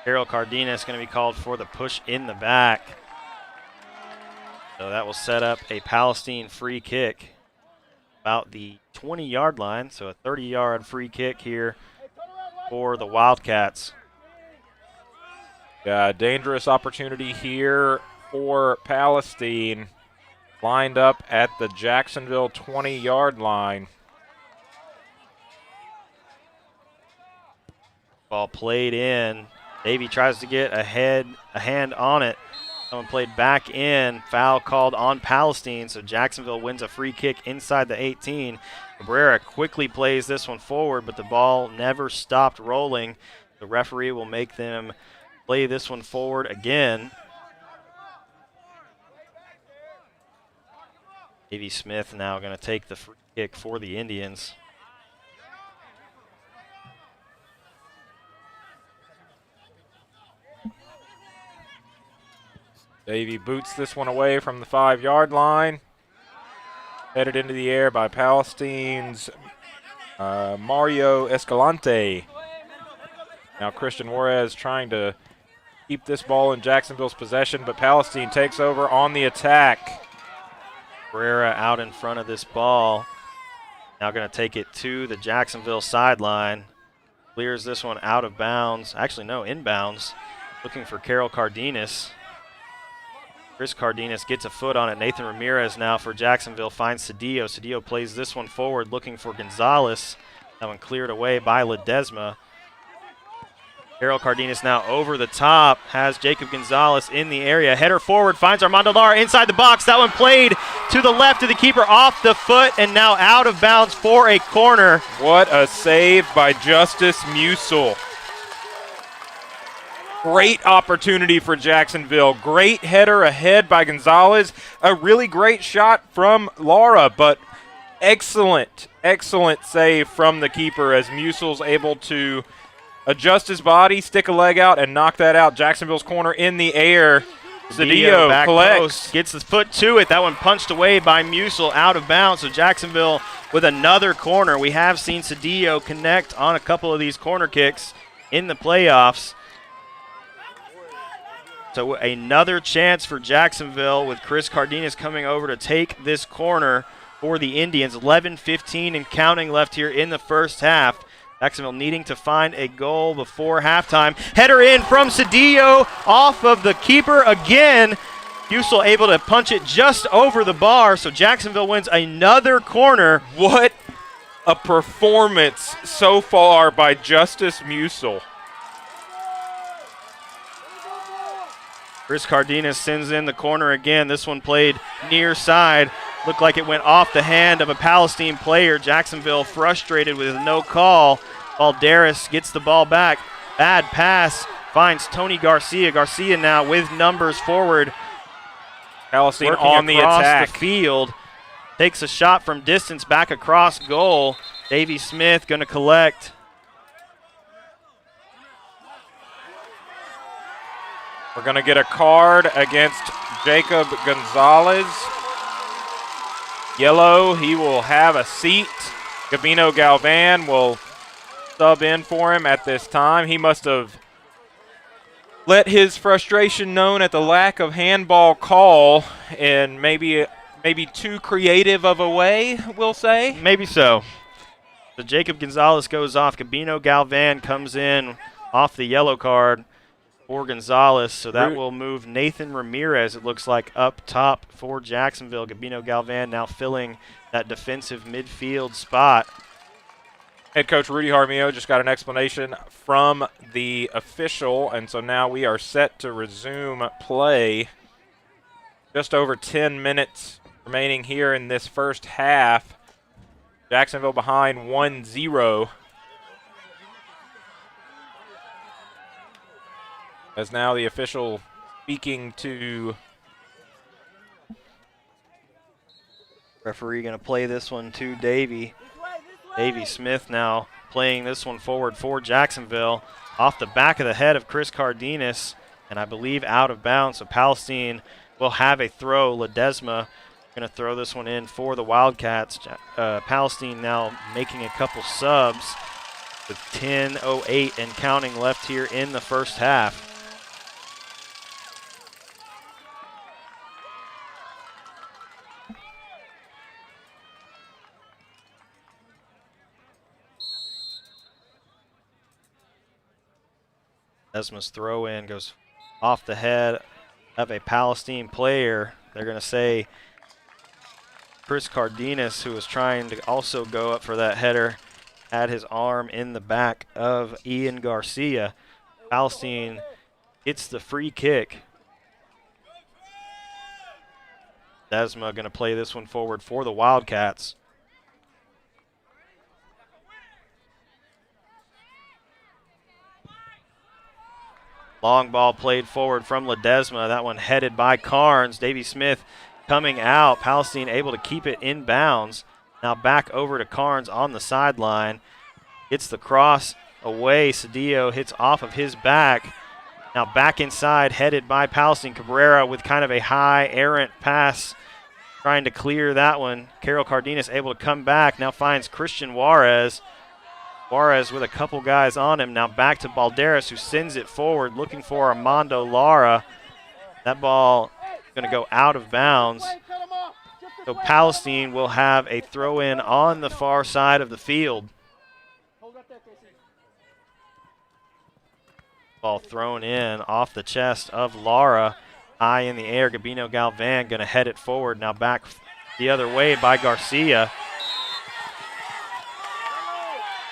Harold Cardenas going to be called for the push in the back. So that will set up a Palestine free kick about the 20-yard line. So a 30-yard free kick here for the Wildcats. Yeah, dangerous opportunity here for Palestine. Lined up at the Jacksonville 20-yard line. Ball played in. Davey tries to get a hand on it. Someone played back in. Foul called on Palestine, so Jacksonville wins a free kick inside the 18. Cabrera quickly plays this one forward, but the ball never stopped rolling. The referee will make them play this one forward again. Davey Smith now going to take the free kick for the Indians. Davey boots this one away from the 5-yard line. Headed into the air by Palestine's Mario Escalante. Now Christian Juarez trying to keep this ball in Jacksonville's possession, but Palestine takes over on the attack. Cabrera out in front of this ball. Now going to take it to the Jacksonville sideline. Clears this one out of bounds. Actually, no, inbounds. Looking for Carol Cardenas. Chris Cardenas gets a foot on it. Nathan Ramirez now for Jacksonville finds Cedillo. Cedillo plays this one forward looking for Gonzalez. That one cleared away by Ledesma. Carol Cardenas now over the top, has Jacob Gonzalez in the area. Header forward, finds Armando Lara inside the box. That one played to the left of the keeper, off the foot, and now out of bounds for a corner. What a save by Justice Musil. Great opportunity for Jacksonville. Great header ahead by Gonzalez. A really great shot from Lara, but excellent save from the keeper as Musil's able to adjust his body, stick a leg out, and knock that out. Jacksonville's corner in the air. Cedillo back collects. Post, gets his foot to it. That one punched away by Musil, out of bounds. So Jacksonville with another corner. We have seen Cedillo connect on a couple of these corner kicks in the playoffs. So another chance for Jacksonville with Chris Cardenas coming over to take this corner for the Indians. 11:15 and counting left here in the first half. Jacksonville needing to find a goal before halftime. Header in from Cedillo off of the keeper again. Musil able to punch it just over the bar, so Jacksonville wins another corner. What a performance so far by Justice Musil. Chris Cardenas sends in the corner again. This one played near side. Looked like it went off the hand of a Palestine player. Jacksonville frustrated with no call. Valderas gets the ball back. Bad pass. Finds Tony Garcia. Garcia now with numbers forward. Palestine Working on the across attack. the field. Takes a shot from distance back across goal. Davey Smith going to collect. We're going to get a card against Jacob Gonzalez. yellow. He will have a seat. Gabino Galvan will sub in for him at this time. He must have let his frustration known at the lack of handball call in maybe too creative of a way, we'll say. Maybe so. So Jacob Gonzalez goes off. Gabino Galvan comes in off the yellow card for Gonzalez. So that will move Nathan Ramirez, it looks like, up top for Jacksonville. Gabino Galvan now filling that defensive midfield spot. Head coach Rudy Harmio just got an explanation from the official, and so now we are set to resume play. Just over 10 minutes remaining here in this first half. Jacksonville behind 1-0. As now the official speaking to referee going to play this one to Davey. Davey Smith now playing this one forward for Jacksonville off the back of the head of Chris Cardenas, and I believe out of bounds. So Palestine will have a throw. Ledesma going to throw this one in for the Wildcats. Palestine now making a couple subs with 10:08 and counting left here in the first half. Ledesma's throw in goes off the head of a Palestine player. They're going to say Chris Cardenas, who was trying to also go up for that header, had his arm in the back of Ian Garcia. Palestine gets the free kick. Ledesma going to play this one forward for the Wildcats. Long ball played forward from Ledesma. That one headed by Carnes. Davey Smith coming out. Palestine able to keep it in bounds. Now back over to Carnes on the sideline. Gets the cross away. Cedillo hits off of his back. Now back inside, headed by Palestine. Cabrera with kind of a high errant pass, trying to clear that one. Carol Cardenas able to come back. Now finds Christian Juarez. Juarez with a couple guys on him. Now back to Balderas, who sends it forward, looking for Armando Lara. That ball is going to go out of bounds. So Palestine will have a throw-in on the far side of the field. Ball thrown in off the chest of Lara. High in the air. Gabino Galvan going to head it forward. Now back the other way by Garcia.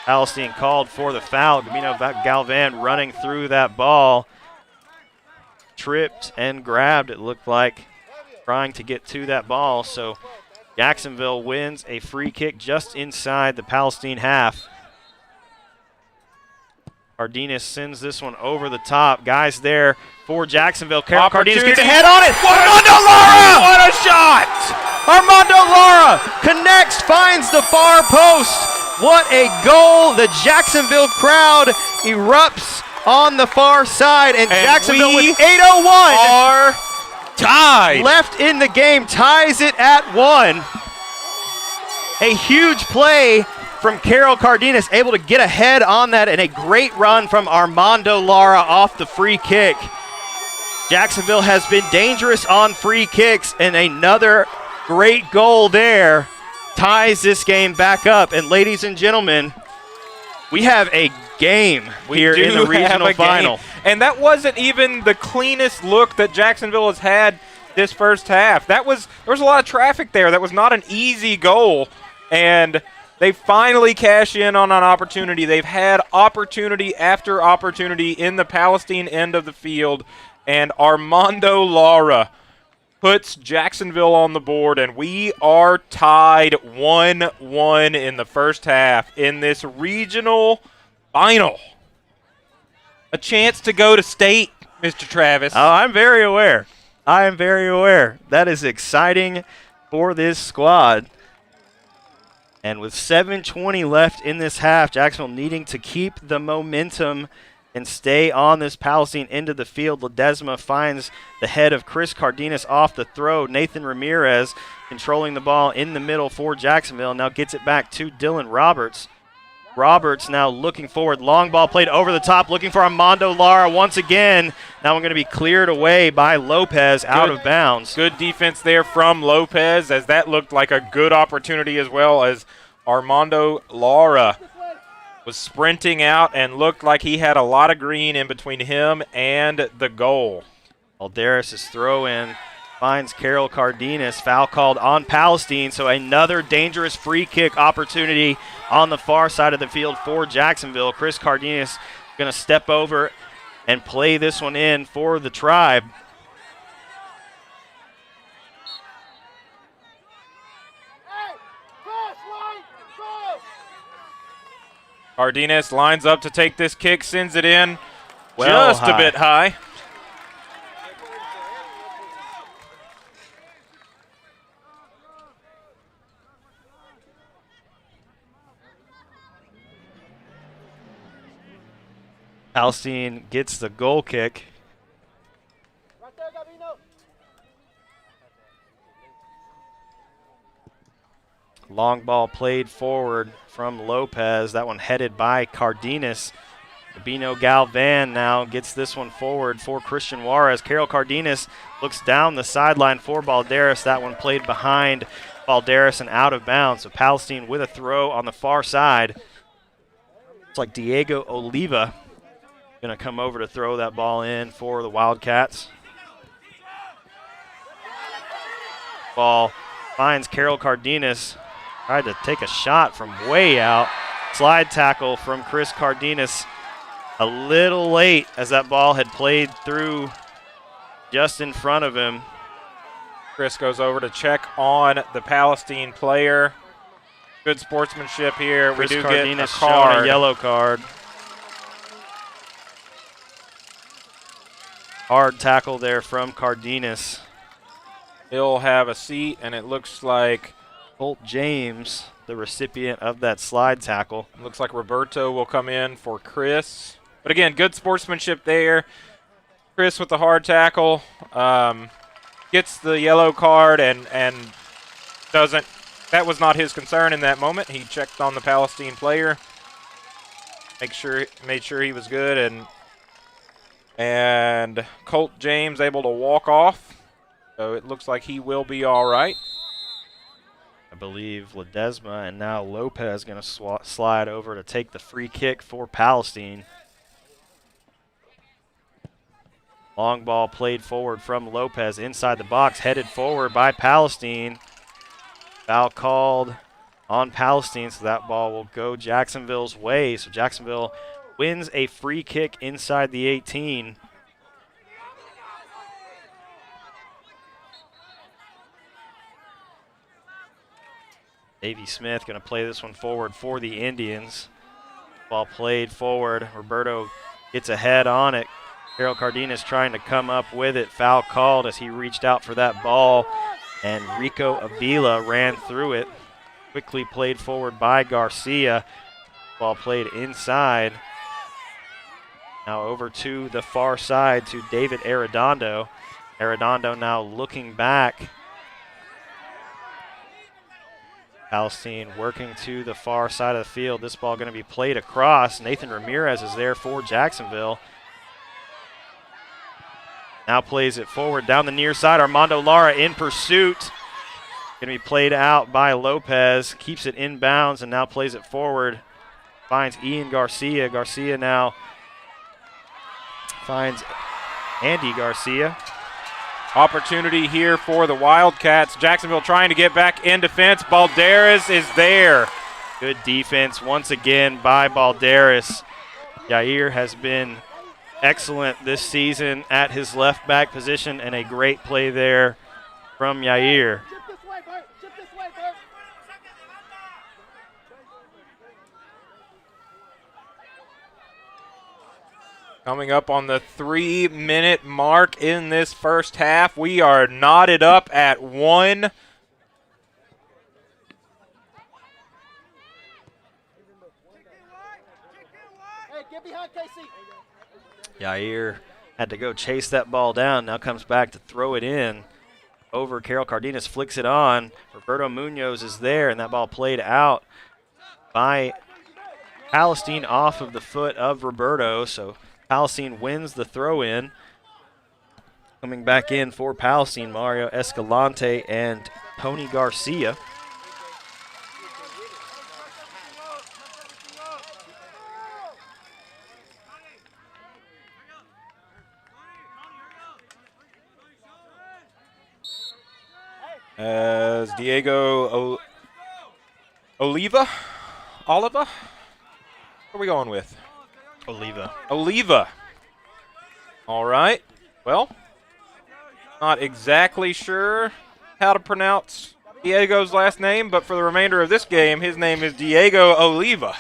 Palestine called for the foul. Gabino Galvan running through that ball. Tripped and grabbed, it looked like, trying to get to that ball. So Jacksonville wins a free kick just inside the Palestine half. Cardenas sends this one over the top. Guys there for Jacksonville. Cardenas gets a head on it. Armando Lara! What a shot! Armando Lara connects, finds the far post. What a goal. The Jacksonville crowd erupts on the far side, and Jacksonville with 8:01 are tied. Left in the game ties it at 1. A huge play from Carol Cardenas, able to get ahead on that, and a great run from Armando Lara off the free kick. Jacksonville has been dangerous on free kicks, and another great goal there ties this game back up. And ladies and gentlemen, we have a game here in the regional final. And that wasn't even the cleanest look that Jacksonville has had this first half. There was a lot of traffic there. That was not an easy goal. And they finally cash in on an opportunity. They've had opportunity after opportunity in the Palestine end of the field. And Armando Lara puts Jacksonville on the board, and we are tied 1-1 in the first half in this regional final. A chance to go to state, Mr. Travis. Oh, I'm very aware. I am very aware. That is exciting for this squad. And with 7:20 left in this half, Jacksonville needing to keep the momentum and stay on this Palestine into the field. Ledesma finds the head of Chris Cardenas off the throw. Nathan Ramirez controlling the ball in the middle for Jacksonville. Now gets it back to Dylan Roberts. Roberts now looking forward. Long ball played over the top, looking for Armando Lara once again. Now we're going to be cleared away by Lopez out of bounds. Good defense there from Lopez, as that looked like a good opportunity, as well as Armando Lara was sprinting out and looked like he had a lot of green in between him and the goal. Alderis' throw-in finds Carol Cardenas. Foul called on Palestine, so another dangerous free kick opportunity on the far side of the field for Jacksonville. Chris Cardenas going to step over and play this one in for the Tribe. Cardenas lines up to take this kick, sends it in Well just a bit high. Palestine gets the goal kick. Right there, Gabino. Long ball played forward from Lopez. That one headed by Cardenas. Gabino Galvan now gets this one forward for Christian Juarez. Carol Cardenas looks down the sideline for Balderas. That one played behind Balderas and out of bounds. So Palestine with a throw on the far side. It's like Diego Oliva going to come over to throw that ball in for the Wildcats. Ball finds Carol Cardenas. Tried to take a shot from way out. Slide tackle from Chris Cardenas. A little late as that ball had played through just in front of him. Chris goes over to check on the Palestine player. Good sportsmanship here. Chris We do Cardenas get a shown card. a yellow card. Hard tackle there from Cardenas. He'll have a seat, and it looks like Colt James, the recipient of that slide tackle. Roberto will come in for Chris. But again, good sportsmanship there. Chris with the hard tackle gets the yellow card and doesn't. That was not his concern in that moment. He checked on the Palestine player, made sure he was good, and Colt James able to walk off. So it looks like he will be all right. I believe Ledesma and now Lopez going to slide over to take the free kick for Palestine. Long ball played forward from Lopez inside the box, headed forward by Palestine. Foul called on Palestine, so that ball will go Jacksonville's way. So Jacksonville wins a free kick inside the 18. Davey Smith going to play this one forward for the Indians. Ball played forward. Roberto gets ahead on it. Carol Cardenas trying to come up with it. Foul called as he reached out for that ball, and Rico Avila ran through it. Quickly played forward by Garcia. Ball played inside. Now over to the far side to David Arredondo. Arredondo now looking back. Palestine working to the far side of the field. This ball going to be played across. Nathan Ramirez is there for Jacksonville. Now plays it forward down the near side. Armando Lara in pursuit. Going to be played out by Lopez. Keeps it inbounds and now plays it forward. Finds Ian Garcia. Garcia now finds Andy Garcia. Opportunity here for the Wildcats. Jacksonville trying to get back in defense. Balderas is there. Good defense once again by Balderas. Yair has been excellent this season at his left back position, and a great play there from Yair. Chip this way, Bert. Chip this way, Bert. Coming up on the 3-minute mark in this first half. We are knotted up at 1. Hey, get behind KC. Yair had to go chase that ball down. Now comes back to throw it in. Over Carol Cardenas, flicks it on. Roberto Munoz is there, and that ball played out by Palestine off of the foot of Roberto. So Palestine wins the throw-in. Coming back in for Palestine, Mario Escalante and Tony Garcia. As Diego Oliva? What are we going with? Oliva. All right. Well, not exactly sure how to pronounce Diego's last name, but for the remainder of this game, his name is Diego Oliva.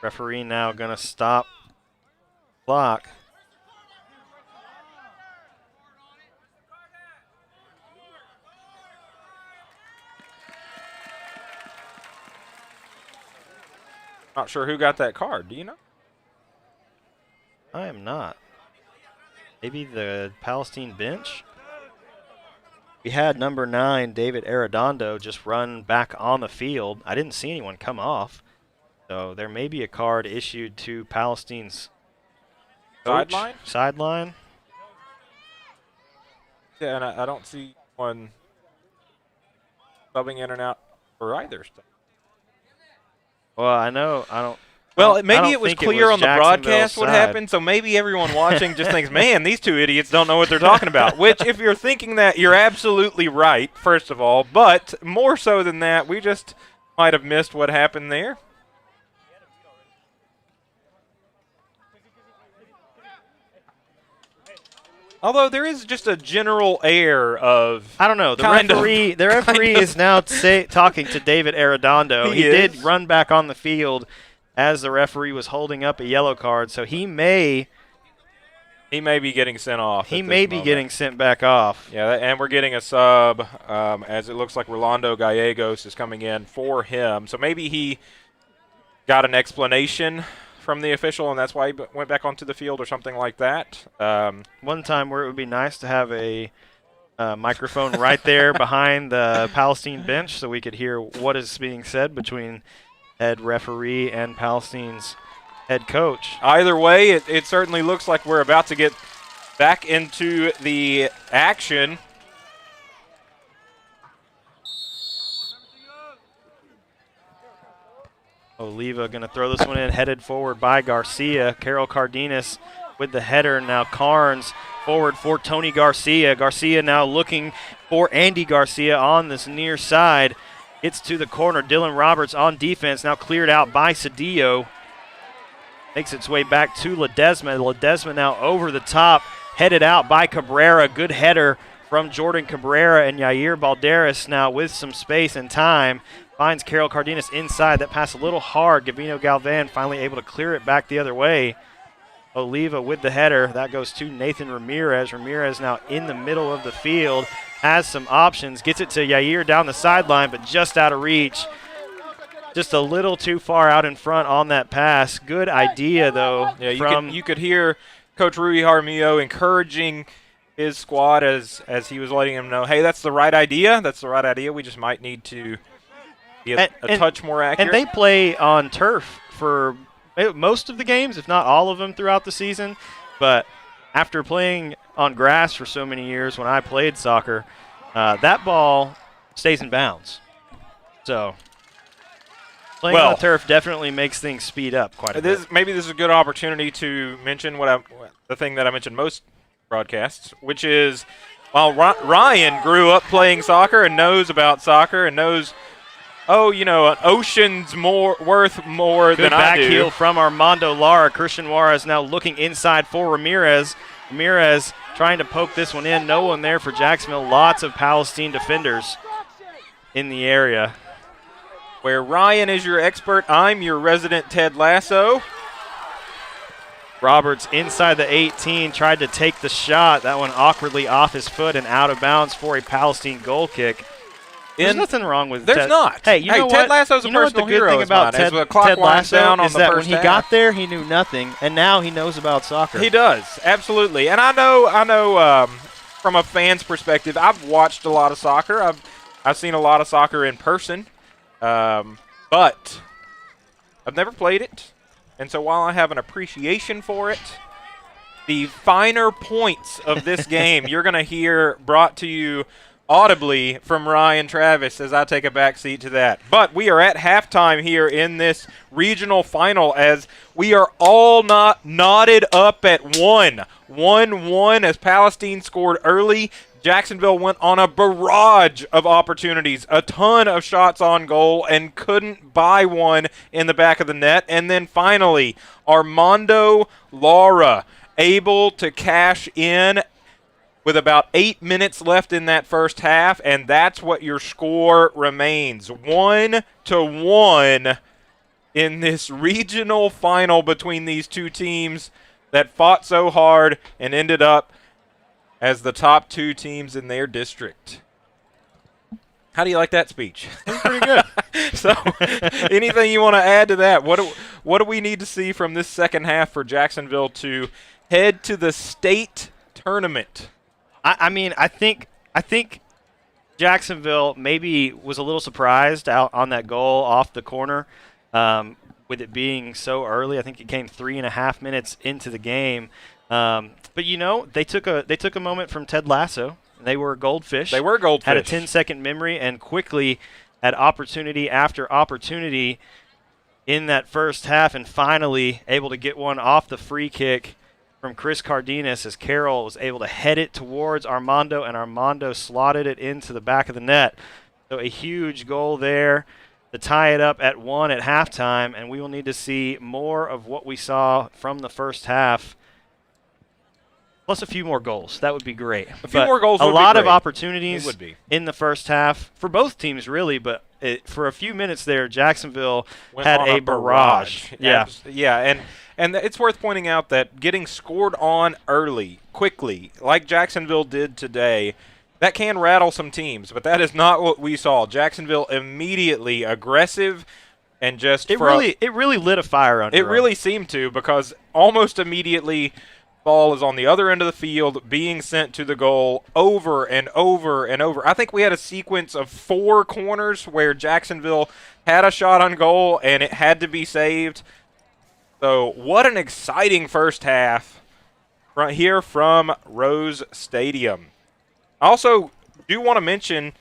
Referee now going to stop clock. Not sure who got that card. Do you know? I am not. Maybe the Palestine bench? We had number 9, David Arredondo, just run back on the field. I didn't see anyone come off. So there may be a card issued to Palestine's coach. Sideline? Yeah, and I don't see one subbing in and out for either stuff. Well, I don't. Well, I maybe don't it was think clear on the broadcast what side. happened, so maybe everyone watching just thinks, man, these two idiots don't know what they're talking about. Which, if you're thinking that, you're absolutely right, first of all. But more so than that, we just might have missed what happened there. Although there is just a general air of I don't know. The referee is now talking to David Arredondo. He did run back on the field as the referee was holding up a yellow card, so he may be getting sent off. He may be getting sent back off. Yeah, and we're getting a sub as it looks like Rolando Gallegos is coming in for him. So maybe he got an explanation from the official, and that's why he went back onto the field or something like that. One time where it would be nice to have a microphone right there behind the Palestine bench so we could hear what is being said between head referee and Palestine's head coach. Either way, it certainly looks like we're about to get back into the action. Oliva going to throw this one in, headed forward by Garcia. Carol Cardenas with the header. Now Carnes forward for Tony Garcia. Garcia now looking for Andy Garcia on this near side. Gets to the corner. Dylan Roberts on defense, now cleared out by Cedillo. Makes its way back to Ledesma. Ledesma now over the top, headed out by Cabrera. Good header from Jordan Cabrera, and Yair Balderas now with some space and time finds Carol Cardenas inside. That pass a little hard. Gavino Galvan finally able to clear it back the other way. Oliva with the header. That goes to Nathan Ramirez. Ramirez now in the middle of the field. Has some options. Gets it to Yair down the sideline, but just out of reach. Just a little too far out in front on that pass. Good idea, though. Yeah, you could hear Coach Rui Jaramillo encouraging his squad as he was letting him know, hey, that's the right idea. That's the right idea. We just might need to be a touch more accurate. And they play on turf for most of the games, if not all of them throughout the season. But after playing on grass for so many years when I played soccer, that ball stays in bounds. So playing on the turf definitely makes things speed up quite a bit. Maybe this is a good opportunity to mention the thing that I mentioned most broadcasts, which is while Ryan grew up playing soccer and knows about soccer and knows, an ocean's worth more than I do. Good back heel from Armando Lara. Christian Juarez now looking inside for Ramirez. Ramirez trying to poke this one in. No one there for Jacksonville. Lots of Palestine defenders in the area. Where Ryan is your expert, I'm your resident Ted Lasso. Roberts inside the 18, tried to take the shot. That one awkwardly off his foot and out of bounds for a Palestine goal kick. There's nothing wrong with There's Ted. not. Hey, you know Ted what? Lasso's a You know what the personal good hero thing is about mine, as Ted, the clock Ted winds Lasso down on is the that when first he half. got there, he knew nothing, and now he knows about soccer. He does, absolutely. And I know. From a fan's perspective, I've watched a lot of soccer. I've seen a lot of soccer in person, but I've never played it. And so while I have an appreciation for it, the finer points of this game you're going to hear brought to you audibly from Ryan Travis as I take a back seat to that. But we are at halftime here in this regional final as we are all knotted up at 1-1 as Palestine scored early. Jacksonville went on a barrage of opportunities, a ton of shots on goal, and couldn't buy one in the back of the net. And then finally, Armando Lara able to cash in with about 8 minutes left in that first half, and that's what your score remains. 1-1 in this regional final between these two teams that fought so hard and ended up as the top two teams in their district. How do you like that speech? Pretty good. So, anything you want to add to that? What do we need to see from this second half for Jacksonville to head to the state tournament? I mean, I think Jacksonville maybe was a little surprised out on that goal off the corner, with it being so early. I think it came 3.5 minutes into the game. But you know, they took a moment from Ted Lasso. They were goldfish. They were goldfish. Had a 10-second memory and quickly had opportunity after opportunity in that first half, and finally able to get one off the free kick from Chris Cardenas as Carroll was able to head it towards Armando, and Armando slotted it into the back of the net. So a huge goal there to tie it up at 1 at halftime, and we will need to see more of what we saw from the first half, plus a few more goals. That would be great. A few more goals would a be lot of great. opportunities It would be. in the first half for both teams, really, but for a few minutes there, Jacksonville Went had on a barrage. Yeah. Yeah, and it's worth pointing out that getting scored on early, quickly, like Jacksonville did today, that can rattle some teams, but that is not what we saw. Jacksonville immediately aggressive and just It really lit a fire under It them. really seemed to, because almost immediately ball is on the other end of the field being sent to the goal over and over and over. I think we had a sequence of 4 corners where Jacksonville had a shot on goal and it had to be saved. So what an exciting first half right here from Rose Stadium. I also do want to mention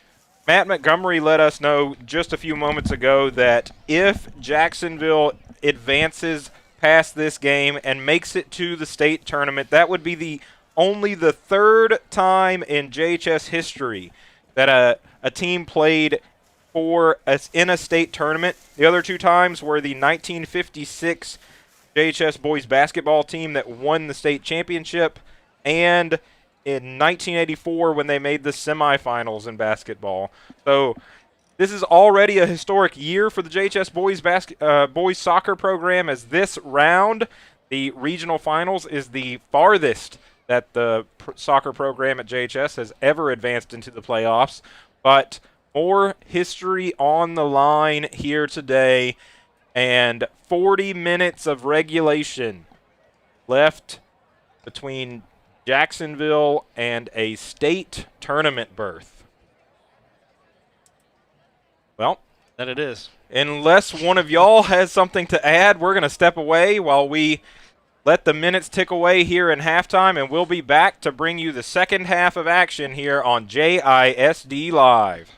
Matt Montgomery let us know just a few moments ago that if Jacksonville advances past this game and makes it to the state tournament, that would be only the 3rd time in JHS history that a team played in a state tournament. The other 2 times were the 1956 JHS boys basketball team that won the state championship, and in 1984 when they made the semifinals in basketball. So this is already a historic year for the JHS boys soccer program, as this round, the regional finals, is the farthest that the soccer program at JHS has ever advanced into the playoffs. But more history on the line here today, and 40 minutes of regulation left between Jacksonville and a state tournament berth. Well, That it is. unless one of y'all has something to add, we're going to step away while we let the minutes tick away here in halftime, and we'll be back to bring you the second half of action here on JISD Live.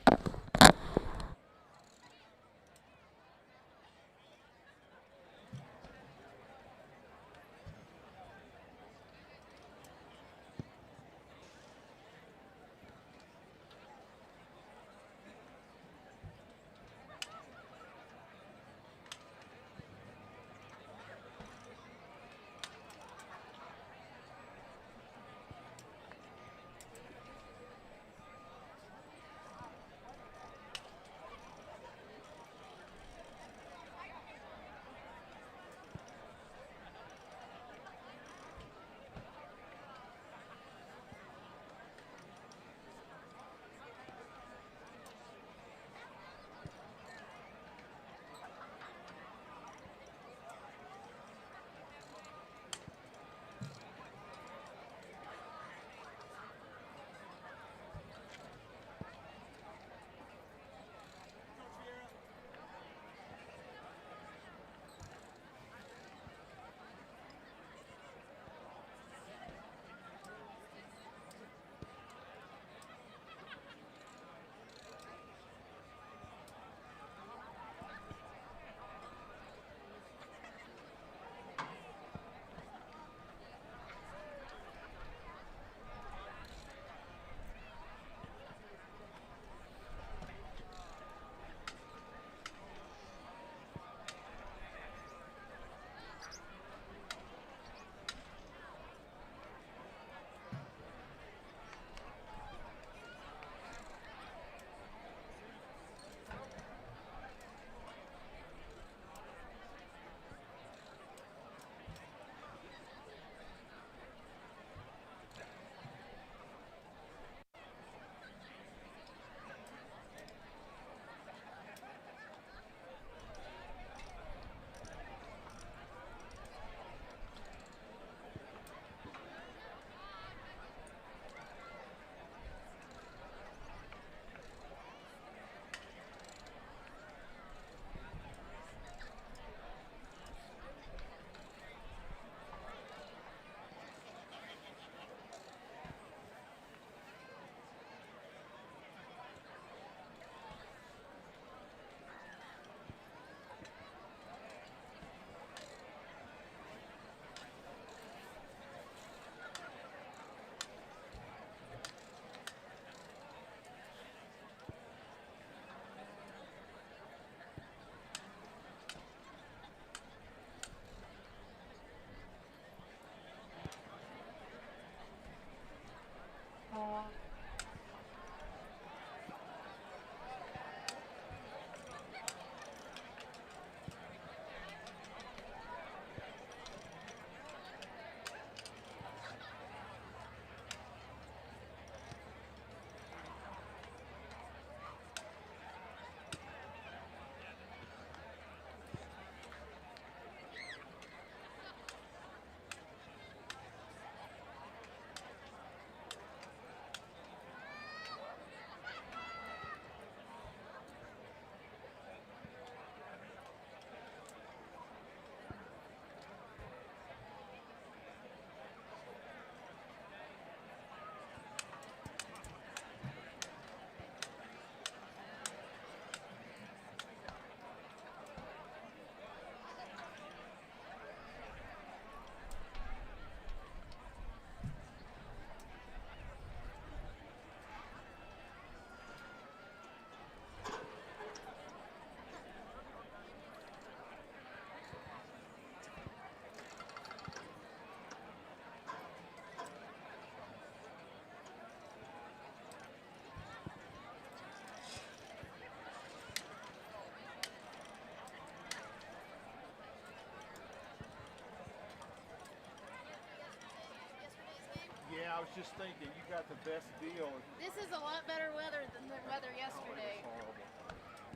I was just thinking, you got the best deal. This is a lot better weather than the weather yesterday. Horrible.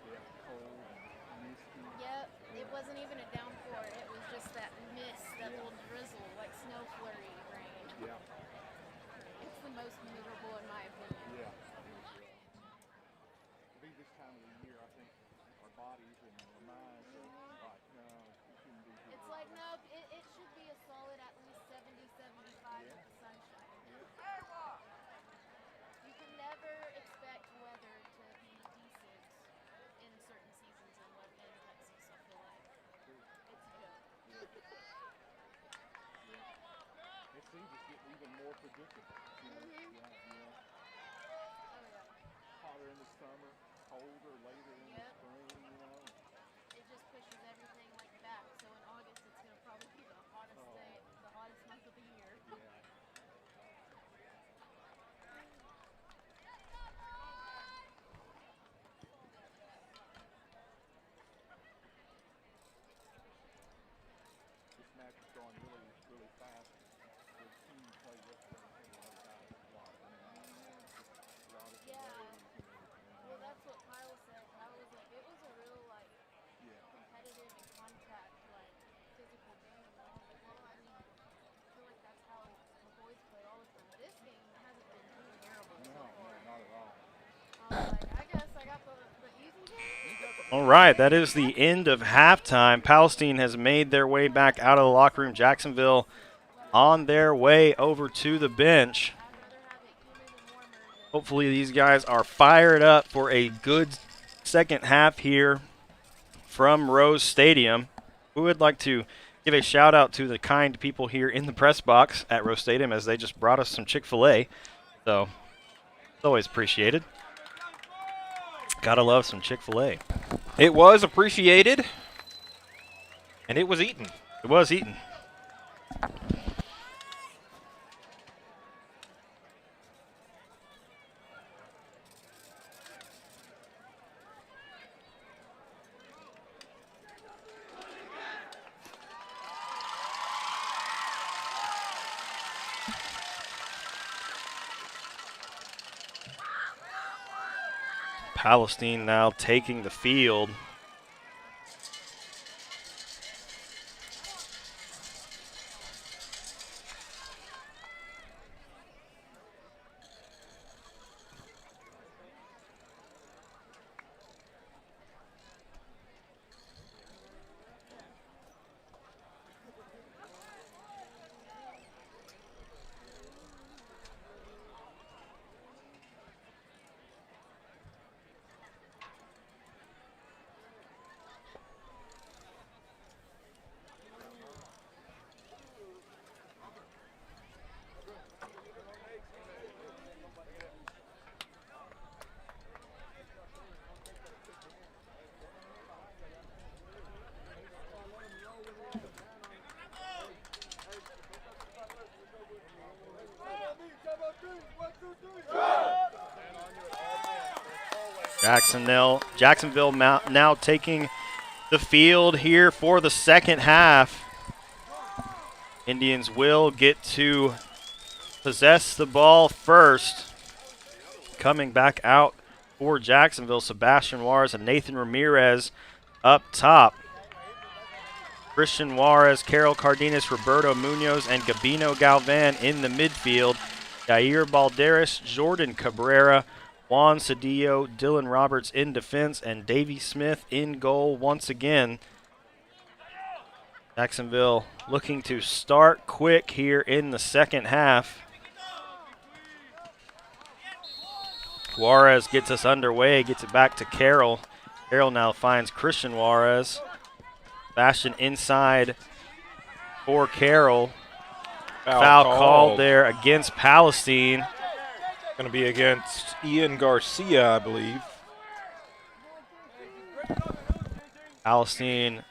Yeah, cold, misty. Yep, it wasn't even a downpour. It was just that mist, that little drizzle, like snow flurry rain. Yeah. It's the most miserable in my opinion. Yeah. I think this time of the year, I think our bodies and our minds are like, no, it shouldn't be here. It's like, no, it should be a solid at least 70, 75 with the sunshine. You can never expect weather to be decent in certain seasons in Texas, I feel like. It's a joke. It seems to get even more predictable. You know? Yeah, Oh, yeah. Hotter in the summer, colder later in the spring, you know. It just pushes everything like back. So in August, it's going to probably be the hottest day, the hottest month of the year. This match is going really, really fast. The team played yesterday. I think a lot of guys blocked. I mean, a lot of Yeah. delays. Well, that's what Kyle said. Kyle was like, it was a real like Yeah. competitive and contact, like physical game. And I was like, well, I mean, I feel like that's how the boys play all the time. This game hasn't been too terrible so No, far. not at all. I was like, I guess I got the easy game. All right, that is the end of halftime. Palestine has made their way back out of the locker room. Jacksonville on their way over to the bench. I'd rather have it humid and warmer than Hopefully these guys are fired up for a good second half here from Rose Stadium. We would like to give a shout out to the kind people here in the press box at Rose Stadium as they just brought us some Chick-fil-A. So it's always appreciated. Gotta love some Chick-fil-A. It was appreciated, and it was eaten. It was eaten. Palestine now taking the field. Jacksonville now taking the field here for the second half. Indians will get to possess the ball first. Coming back out for Jacksonville, Sebastian Juarez and Nathan Ramirez up top. Christian Juarez, Carol Cardenas, Roberto Munoz, and Gabino Galvan in the midfield. Jair Balderas, Jordan Cabrera, Juan Cedillo, Dylan Roberts in defense, and Davey Smith in goal once again. Jacksonville looking to start quick here in the second half. Juarez gets us underway, gets it back to Carroll. Carroll now finds Christian Juarez. Bastion inside for Carroll. Foul called there against Palestine. Going to be against Ian Garcia, I believe. Palestine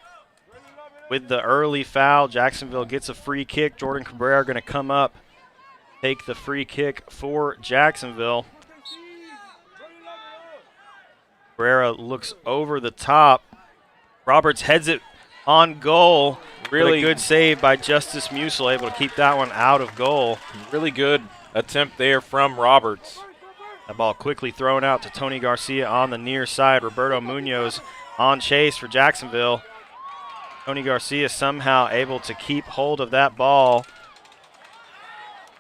with the early foul. Jacksonville gets a free kick. Jordan Cabrera going to come up, take the free kick for Jacksonville. Cabrera looks over the top. Roberts heads it on goal. Really good save by Justice Musil, able to keep that one out of goal. Really good attempt there from Roberts. That ball quickly thrown out to Tony Garcia on the near side. Roberto Munoz on chase for Jacksonville. Tony Garcia somehow able to keep hold of that ball.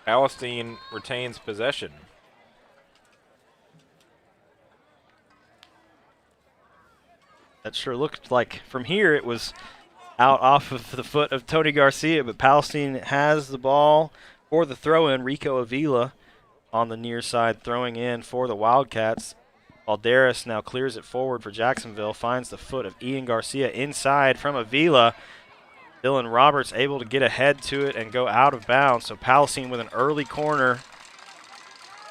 Palestine retains possession. That sure looked like from here it was out off of the foot of Tony Garcia, but Palestine has the ball for the throw-in. Rico Avila on the near side throwing in for the Wildcats. Valderas now clears it forward for Jacksonville, finds the foot of Ian Garcia inside from Avila. Dylan Roberts able to get ahead to it and go out of bounds. So Palestine with an early corner,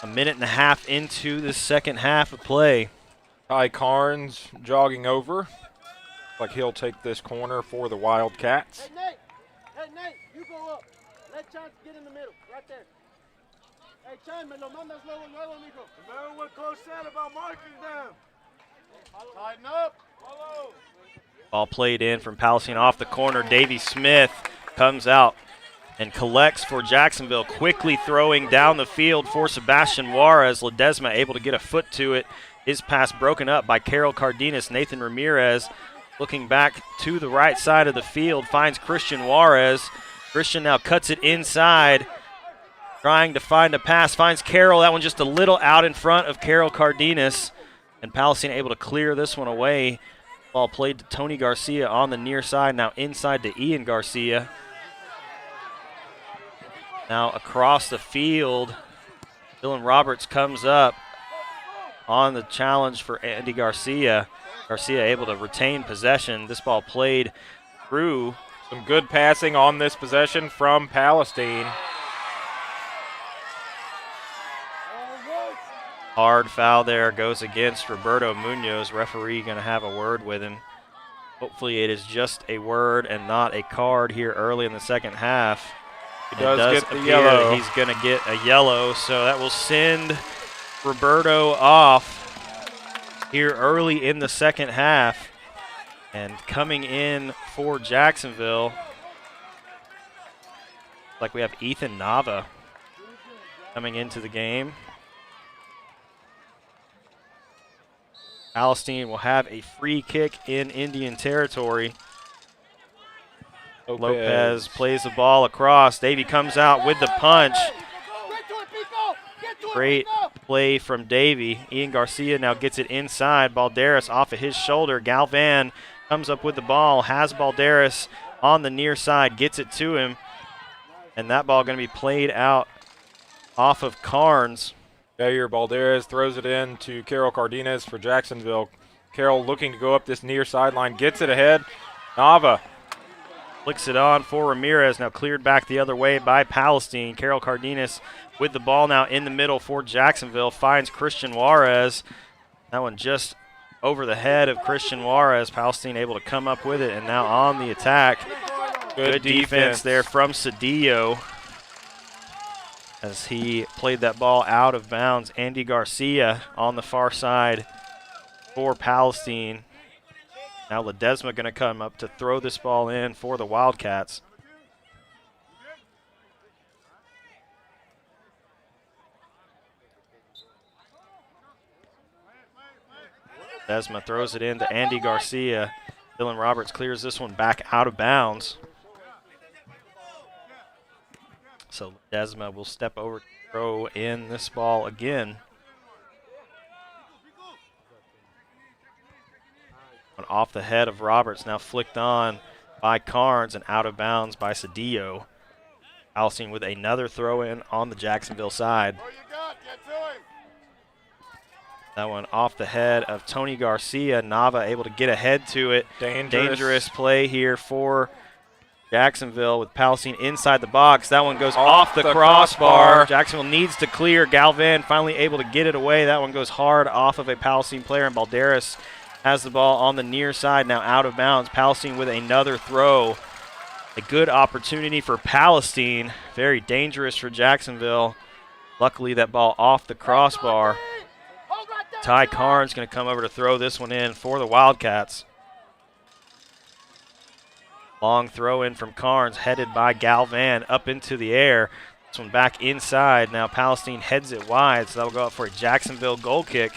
a minute and a half into the second half of play. Ty Carnes jogging over. Like he'll take this corner for the Wildcats. Hey, Nate, you go up. Let Chance get in the middle, right there. Hey, Chance, me lo mandas luego, mijo. Remember what Coach said about marking them. Tighten up. Follow. Ball played in from Palestine off the corner. Davey Smith comes out and collects for Jacksonville, quickly throwing down the field for Sebastian Juarez. Ledesma able to get a foot to it. His pass broken up by Carol Cardenas. Nathan Ramirez looking back to the right side of the field, finds Christian Juarez. Christian now cuts it inside, trying to find a pass, finds Carol. That one just a little out in front of Carol Cardenas, and Palestine able to clear this one away. Ball played to Tony Garcia on the near side, now inside to Ian Garcia. Now across the field, Dylan Roberts comes up on the challenge for Andy Garcia. Garcia able to retain possession. This ball played through. Some good passing on this possession from Palestine. Hard foul there goes against Roberto Munoz. Referee going to have a word with him. Hopefully it is just a word and not a card here early in the second half. He does get the appear yellow. that he's going to get a yellow, so that will send Roberto off here early in the second half. And coming in for Jacksonville, like we have Ethan Nava coming into the game. Palestine will have a free kick in Indian territory. Lopez plays the ball across. Davey comes out with the punch. Great play from Davey. Ian Garcia now gets it inside. Balderas off of his shoulder. Galvan comes up with the ball, has Balderas on the near side, gets it to him. And that ball going to be played out off of Carnes. Jair Balderas throws it in to Carol Cardenas for Jacksonville. Carol looking to go up this near sideline, gets it ahead. Nava flicks it on for Ramirez, now cleared back the other way by Palestine. Carol Cardenas with the ball now in the middle for Jacksonville, finds Christian Juarez. That one just over the head of Christian Juarez. Palestine able to come up with it, and now on the attack. Good defense there from Cedillo as he played that ball out of bounds. Andy Garcia on the far side for Palestine. Now Ledesma going to come up to throw this ball in for the Wildcats. Ledesma throws it in to Andy Garcia. Dylan Roberts clears this one back out of bounds. So Ledesma will step over to throw in this ball again. Off the head of Roberts, now flicked on by Carnes and out of bounds by Cedillo. Palestine with another throw-in on the Jacksonville side. That one off the head of Tony Garcia. Nava able to get ahead to it. Dangerous play here for Jacksonville with Palestine inside the box. That one goes off the crossbar. Jacksonville needs to clear. Galvan finally able to get it away. That one goes hard off of a Palestine player, and Balderas has the ball on the near side, now out of bounds. Palestine with another throw. A good opportunity for Palestine. Very dangerous for Jacksonville. Luckily, that ball off the crossbar. Ty Carnes going to come over to throw this one in for the Wildcats. Long throw in from Carnes, headed by Galvan up into the air. This one back inside. Now Palestine heads it wide, so that'll go up for a Jacksonville goal kick.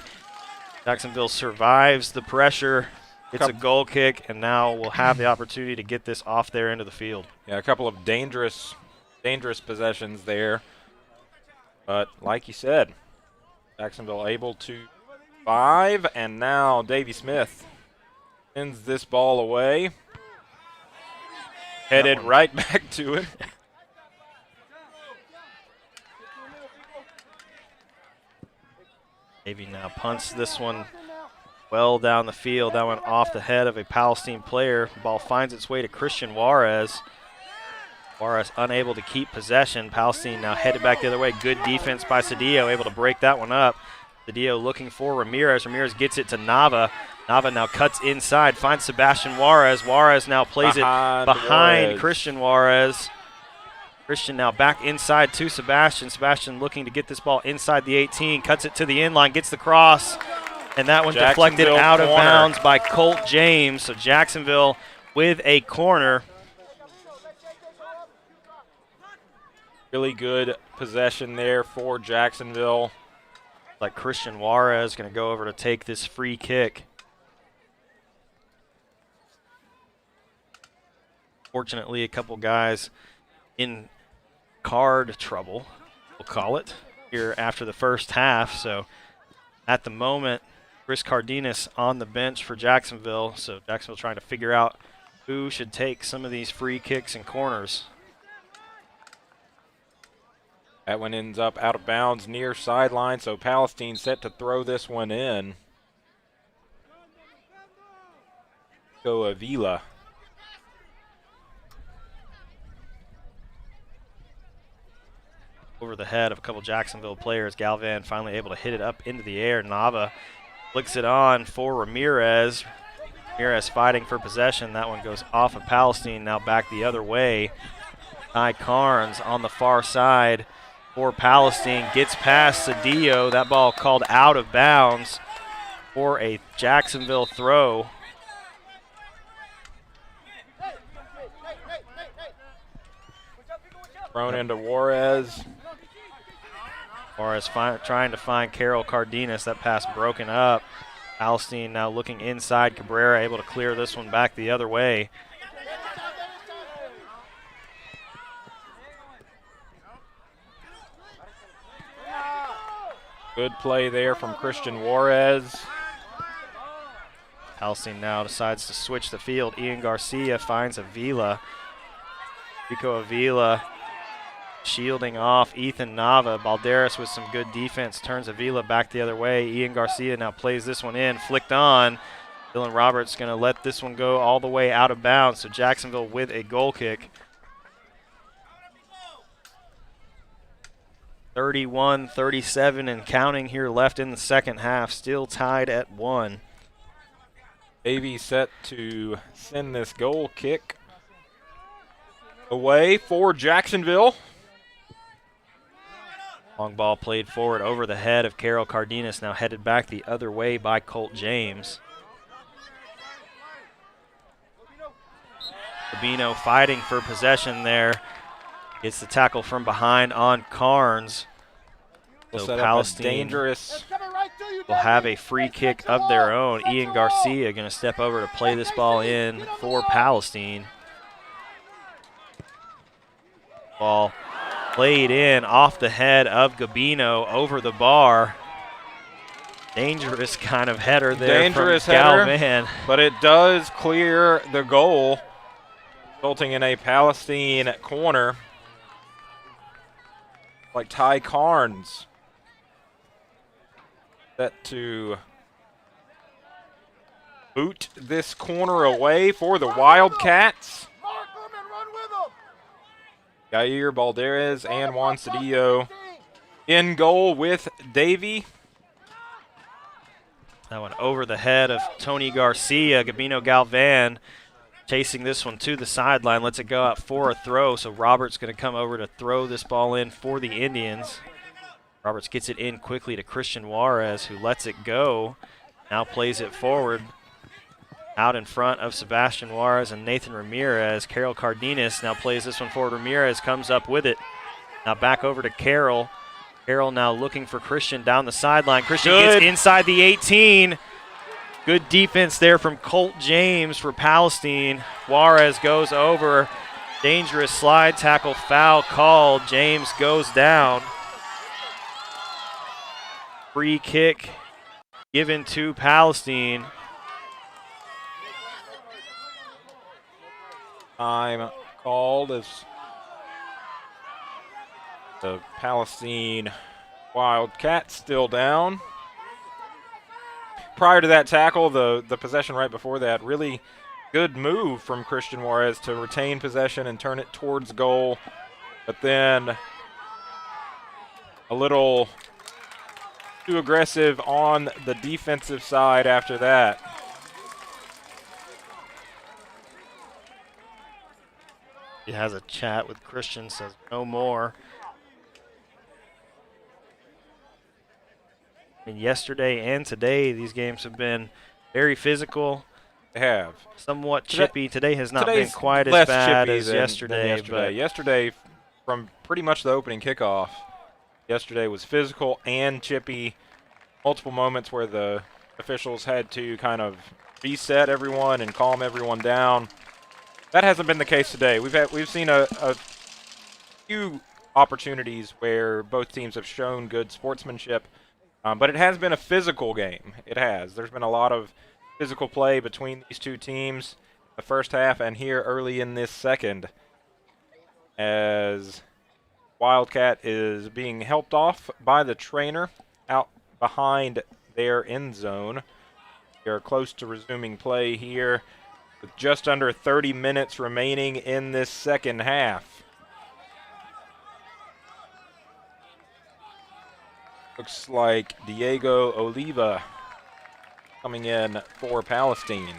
Jacksonville survives the pressure. It's a goal kick, and now we'll have the opportunity to get this off their end of the field. Yeah, a couple of dangerous possessions there. But like you said, Jacksonville able to survive, and now Davey Smith sends this ball away. Headed right back to him. Davey now punts this one well down the field. That one off the head of a Palestine player. The ball finds its way to Christian Juarez. Juarez unable to keep possession. Palestine now headed back the other way. Good defense by Cedillo, able to break that one up. Cedillo looking for Ramirez. Ramirez gets it to Nava. Nava now cuts inside, finds Sebastian Juarez. Juarez now plays it behind Christian Juarez. Christian now back inside to Sebastian. Sebastian looking to get this ball inside the 18, cuts it to the end line, gets the cross, and that one deflected out of bounds by Colt James. So Jacksonville with a corner. Really good possession there for Jacksonville. Like Christian Juarez going to go over to take this free kick. Fortunately, a couple guys in card trouble, we'll call it, here after the first half. So at the moment, Chris Cardenas on the bench for Jacksonville. So Jacksonville trying to figure out who should take some of these free kicks and corners. That one ends up out of bounds near sideline, so Palestine set to throw this one in. Go Avila. Over the head of a couple Jacksonville players. Galvan finally able to hit it up into the air. Nava flicks it on for Ramirez. Ramirez fighting for possession. That one goes off of Palestine, now back the other way. Ty Carnes on the far side for Palestine. Gets past Cedillo. That ball called out of bounds for a Jacksonville throw. Thrown into Juarez. Juarez trying to find Carol Cardenas. That pass broken up. Palestine now looking inside. Cabrera able to clear this one back the other way. Good play there from Christian Juarez. Palestine now decides to switch the field. Ian Garcia finds Avila. Rico Avila shielding off Ethan Nava. Balderas with some good defense turns Avila back the other way. Ian Garcia now plays this one in, flicked on. Dylan Roberts going to let this one go all the way out of bounds. So Jacksonville with a goal kick. 31-37 and counting here left in the second half. Still tied at 1. Davey set to send this goal kick away for Jacksonville. Long ball played forward over the head of Carol Cardenas, now headed back the other way by Colt James. Sabino fighting for possession there. Gets the tackle from behind on Carnes. So Palestine will have a free kick of their own. Ian Garcia going to step over to play this ball in for Palestine. Ball played in off the head of Gabino over the bar. Dangerous kind of header there Dangerous from header, Galvan. but it does clear the goal, resulting in a Palestine corner. Like Ty Carnes set to boot this corner away for the Wildcats. Jair Balderas and Juan Cedillo in goal with Davey. That one over the head of Tony Garcia. Gabino Galvan chasing this one to the sideline. Lets it go out for a throw. So Roberts going to come over to throw this ball in for the Indians. Roberts gets it in quickly to Christian Juarez, who lets it go. Now plays it forward. Out in front of Sebastian Juarez and Nathan Ramirez. Carol Cardenas now plays this one forward. Ramirez comes up with it. Now back over to Carroll. Carroll now looking for Christian down the sideline. Christian Good. gets inside the 18. Good defense there from Colt James for Palestine. Juarez goes over. Dangerous slide tackle, foul called. James goes down. Free kick given to Palestine. Time called as the Palestine Wildcats still down. Prior to that tackle, the possession right before that, really good move from Christian Juarez to retain possession and turn it towards goal. But then a little too aggressive on the defensive side after that. He has a chat with Christian, says no more. And yesterday and today, these games have been very physical. They have. Somewhat chippy. Today has not been Today's quite as less bad chippy as than yesterday. But yesterday, from pretty much the opening kickoff, yesterday was physical and chippy. Multiple moments where the officials had to kind of reset everyone and calm everyone down. That hasn't been the case today. We've seen a few opportunities where both teams have shown good sportsmanship, but it has been a physical game. It has. There's been a lot of physical play between these two teams the first half and here early in this second, as Wildcat is being helped off by the trainer out behind their end zone. We are close to resuming play here with just under 30 minutes remaining in this second half. Looks like Diego Oliva coming in for Palestine.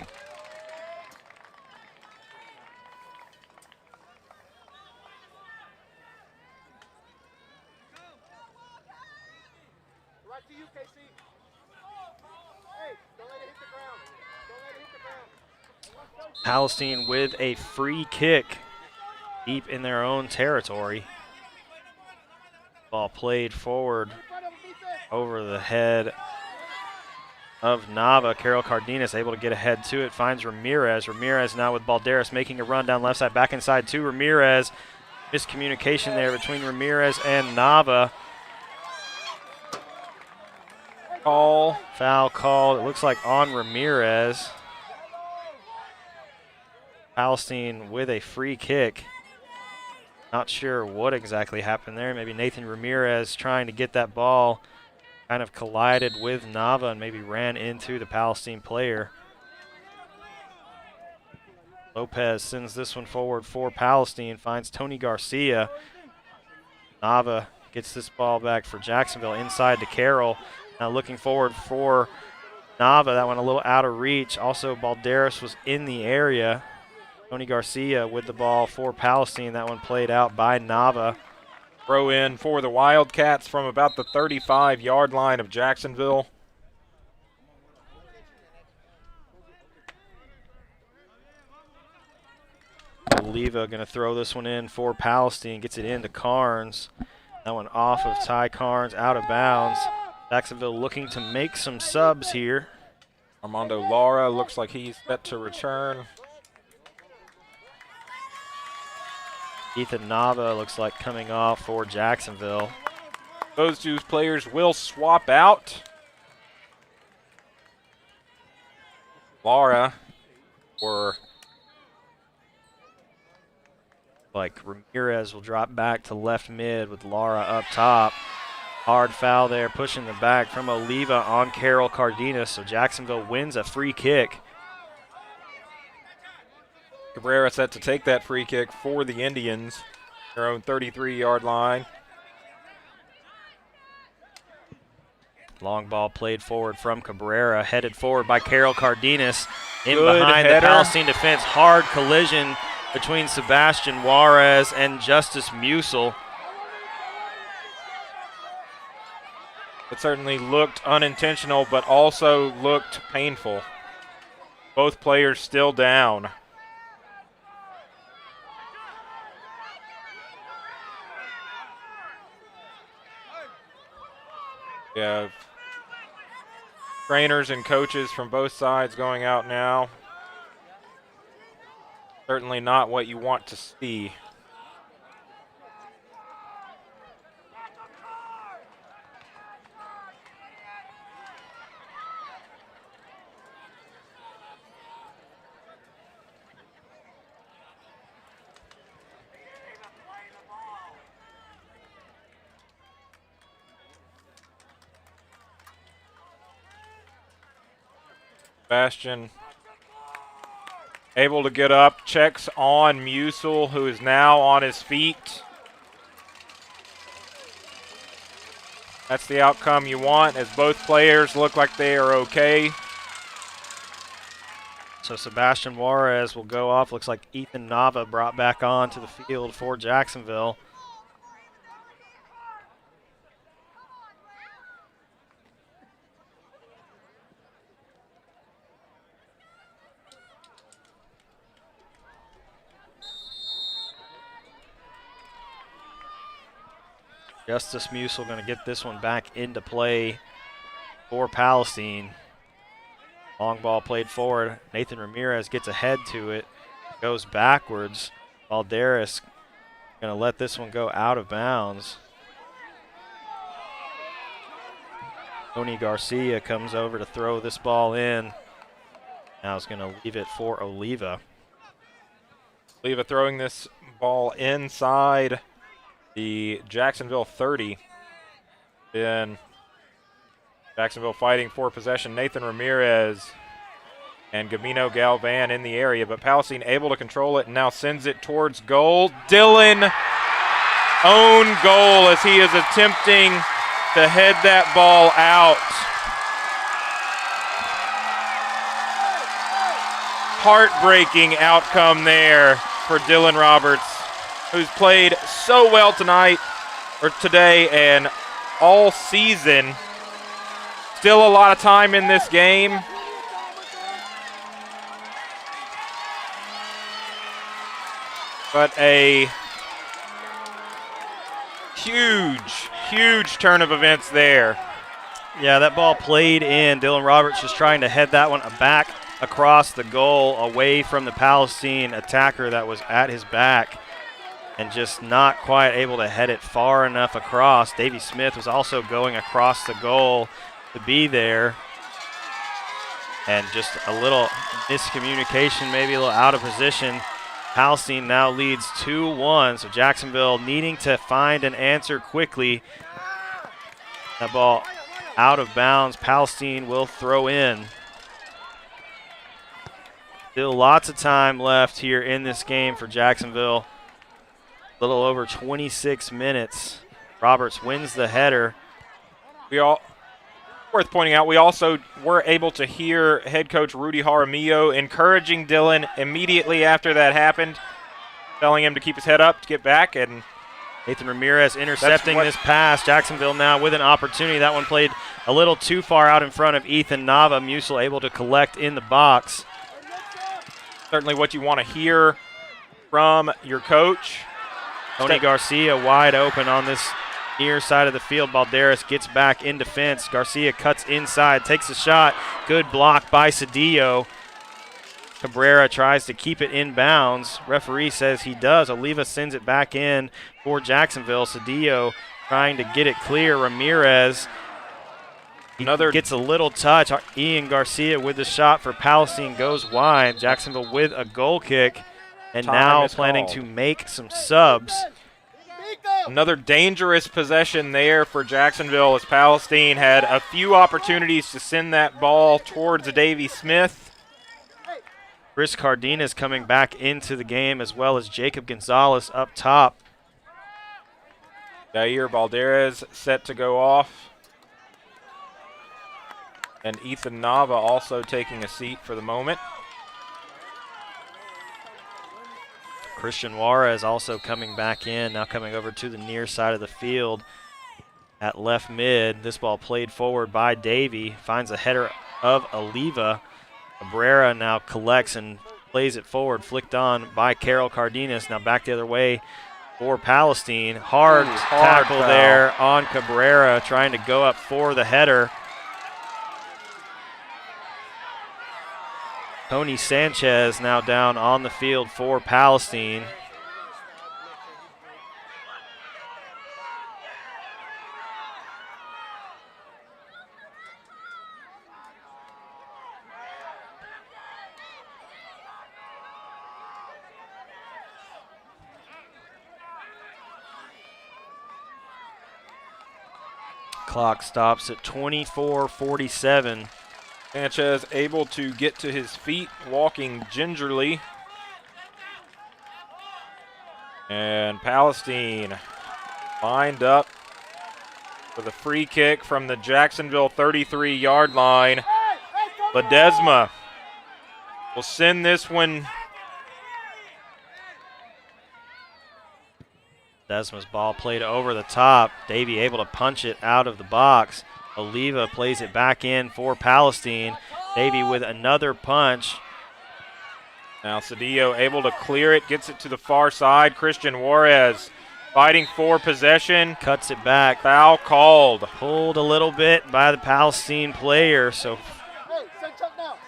Right to you, KC. Hey, don't let it hit the ground. Don't let it hit the ground. Palestine with a free kick deep in their own territory. Ball played forward over the head of Nava. Carol Cardenas able to get ahead to it, finds Ramirez. Ramirez now with Balderas making a run down left side, back inside to Ramirez. Miscommunication there between Ramirez and Nava. Foul called, it looks like on Ramirez. Palestine with a free kick. Not sure what exactly happened there. Maybe Nathan Ramirez trying to get that ball kind of collided with Nava and maybe ran into the Palestine player. Lopez sends this one forward for Palestine, finds Tony Garcia. Nava gets this ball back for Jacksonville inside to Carroll. Now looking forward for Nava. That one a little out of reach. Also, Balderas was in the area. Tony Garcia with the ball for Palestine. That one played out by Nava. Throw in for the Wildcats from about the 35-yard line of Jacksonville. Oliva going to throw this one in for Palestine. Gets it into Carnes. That one off of Ty Carnes, out of bounds. Jacksonville looking to make some subs here. Armando Lara looks like he's set to return. Ethan Nava looks like coming off for Jacksonville. Those two players will swap out. Lara or Like Ramirez will drop back to left mid with Lara up top. Hard foul there, pushing the back from Oliva on Carol Cardenas. So Jacksonville wins a free kick. Cabrera set to take that free kick for the Indians, their own 33-yard line. Long ball played forward from Cabrera, headed forward by Carol Cardenas. In Good behind header. the Palestine defense. Hard collision between Sebastian Juarez and Justice Musel. It certainly looked unintentional, but also looked painful. Both players still down. We have trainers and coaches from both sides going out now. Certainly not what you want to see. Bastion able to get up, checks on Musil, who is now on his feet. That's the outcome you want, as both players look like they are okay. So Sebastian Juarez will go off. Looks like Ethan Nava brought back onto the field for Jacksonville. Justice Musil going to get this one back into play for Palestine. Long ball played forward. Nathan Ramirez gets ahead to it, goes backwards. Valderas going to let this one go out of bounds. Tony Garcia comes over to throw this ball in. Now is going to leave it for Oliva. Oliva throwing this ball inside the Jacksonville 30. Then Jacksonville fighting for possession. Nathan Ramirez and Gabino Galvan in the area, but Palestine able to control it and now sends it towards goal. Dylan, own goal as he is attempting to head that ball out. Heartbreaking outcome there for Dylan Roberts, who's played so well tonight, or today, and all season. Still a lot of time in this game. But a huge turn of events there. Yeah, that ball played in. Dylan Roberts just trying to head that one back across the goal away from the Palestine attacker that was at his back, and just not quite able to head it far enough across. Davey Smith was also going across the goal to be there, and just a little miscommunication, maybe a little out of position. Palestine now leads 2-1, so Jacksonville needing to find an answer quickly. That ball out of bounds. Palestine will throw in. Still lots of time left here in this game for Jacksonville. A little over 26 minutes. Roberts wins the header. Worth pointing out, we also were able to hear head coach Rudy Jaramillo encouraging Dylan immediately after that happened, telling him to keep his head up, to get back, and Nathan Ramirez intercepting this pass. Jacksonville now with an opportunity. That one played a little too far out in front of Ethan Nava. Musil able to collect in the box. Certainly what you want to hear from your coach. Tony Garcia wide open on this near side of the field. Balderas gets back in defense. Garcia cuts inside, takes a shot. Good block by Cedillo. Cabrera tries to keep it in bounds. Referee says he does. Oliva sends it back in for Jacksonville. Cedillo trying to get it clear. Ramirez gets a little touch. Ian Garcia with the shot for Palestine goes wide. Jacksonville with a goal kick, and now planning to make some subs. Another dangerous possession there for Jacksonville, as Palestine had a few opportunities to send that ball towards Davey Smith. Chris Cardenas coming back into the game, as well as Jacob Gonzalez up top. Jair Balderas set to go off. And Ethan Nava also taking a seat for the moment. Christian Juarez also coming back in, now coming over to the near side of the field at left mid. This ball played forward by Davey, finds a header of Oliva. Cabrera now collects and plays it forward, flicked on by Carol Cardenas. Now back the other way for Palestine. Hard tackle foul there on Cabrera, trying to go up for the header. Tony Sanchez now down on the field for Palestine. Clock stops at 24:47. Sanchez able to get to his feet, walking gingerly. And Palestine lined up for the free kick from the Jacksonville 33-yard line. Ledesma will send this one. Desma's ball played over the top. Davey able to punch it out of the box. Oliva plays it back in for Palestine. Davey with another punch. Now Cedillo able to clear it, gets it to the far side. Christian Juarez fighting for possession. Cuts it back. Foul called. Pulled a little bit by the Palestine player, so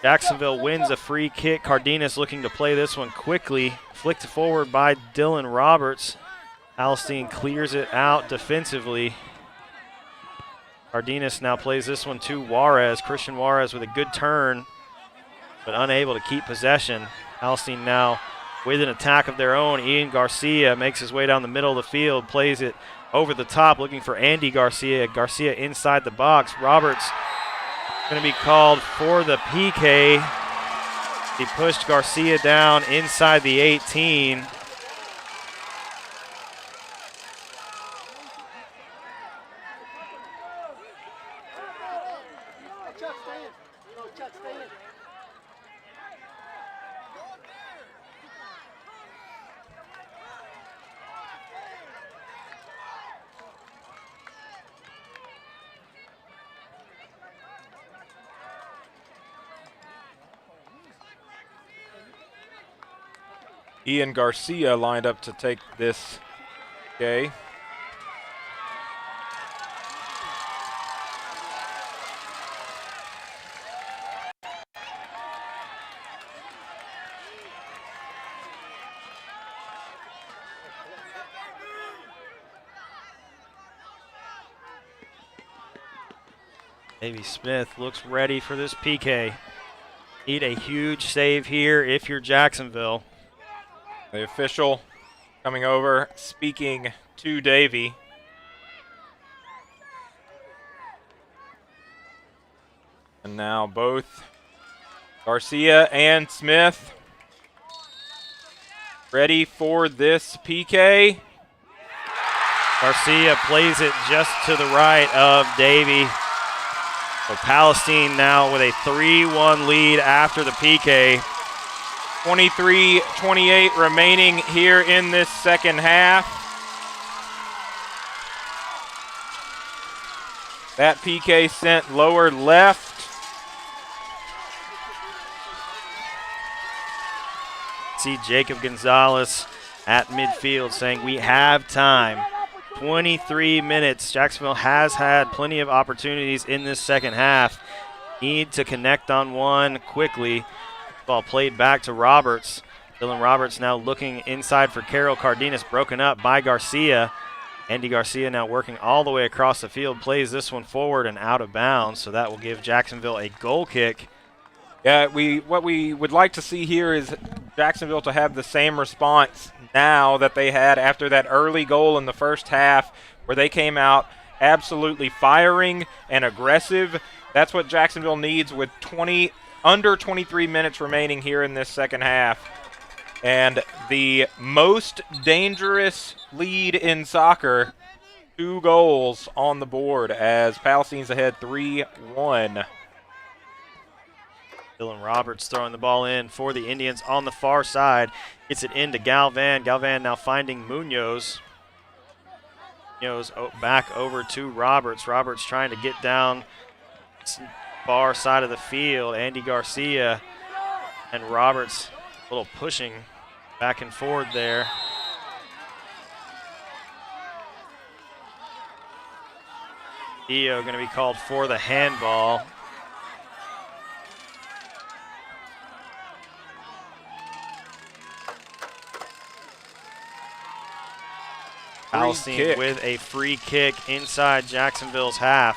Jacksonville wins a free kick. Cardenas looking to play this one quickly. Flicked forward by Dylan Roberts. Palestine clears it out defensively. Cardenas now plays this one to Juarez. Christian Juarez with a good turn, but unable to keep possession. Palestine now with an attack of their own. Ian Garcia makes his way down the middle of the field, plays it over the top, looking for Andy Garcia. Garcia inside the box. Roberts going to be called for the PK. He pushed Garcia down inside the 18. Ian Garcia lined up to take this. Okay. Davey Smith looks ready for this PK. Need a huge save here if you're Jacksonville. The official coming over, speaking to Davey. And now both Garcia and Smith ready for this PK. Garcia plays it just to the right of Davey. So Palestine now with a 3-1 lead after the PK. 23-28 remaining here in this second half. That PK sent lower left. See Jacob Gonzalez at midfield saying we have time. 23 minutes. Jacksonville has had plenty of opportunities in this second half. Need to connect on one quickly. Ball played back to Roberts. Dylan Roberts now looking inside for Carroll. Cardenas broken up by Garcia. Andy Garcia now working all the way across the field. Plays this one forward and out of bounds, so that will give Jacksonville a goal kick. Yeah, what we would like to see here is Jacksonville to have the same response now that they had after that early goal in the first half, where they came out absolutely firing and aggressive. That's what Jacksonville needs with under 23 minutes remaining here in this second half. And the most dangerous lead in soccer, 2 goals on the board as Palestine's ahead 3-1. Dylan Roberts throwing the ball in for the Indians on the far side. Gets it into Galvan. Galvan now finding Munoz. Munoz back over to Roberts. Roberts trying to get down far side of the field. Andy Garcia and Roberts a little pushing back and forward there. Dio going to be called for the handball. Palestine kick. with a free kick inside Jacksonville's half.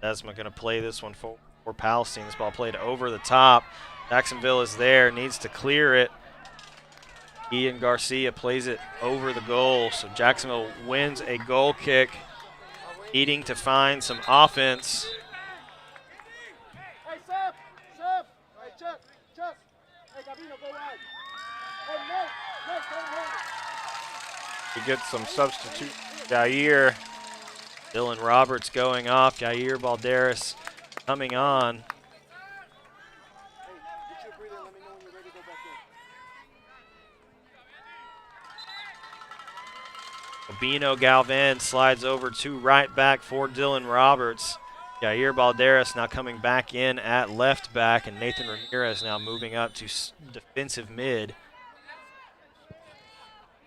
Desma going to play this one for Palestine. This ball played over the top. Jacksonville is there, needs to clear it. Ian Garcia plays it over the goal, so Jacksonville wins a goal kick, needing to find some offense. Hey, Sub! Sub! Hey, Chuck! Chuck! Hey, Gabino, go wide. Hey, Nate! Nate, go ahead. We get some substitute. Jair. Dylan Roberts going off. Jair Balderas coming on. Hey, get you a breather and let me know when you're ready to go back in. Obino Galvan slides over to right back for Dylan Roberts. Jair Balderas now coming back in at left back, and Nathan Ramirez now moving up to defensive mid.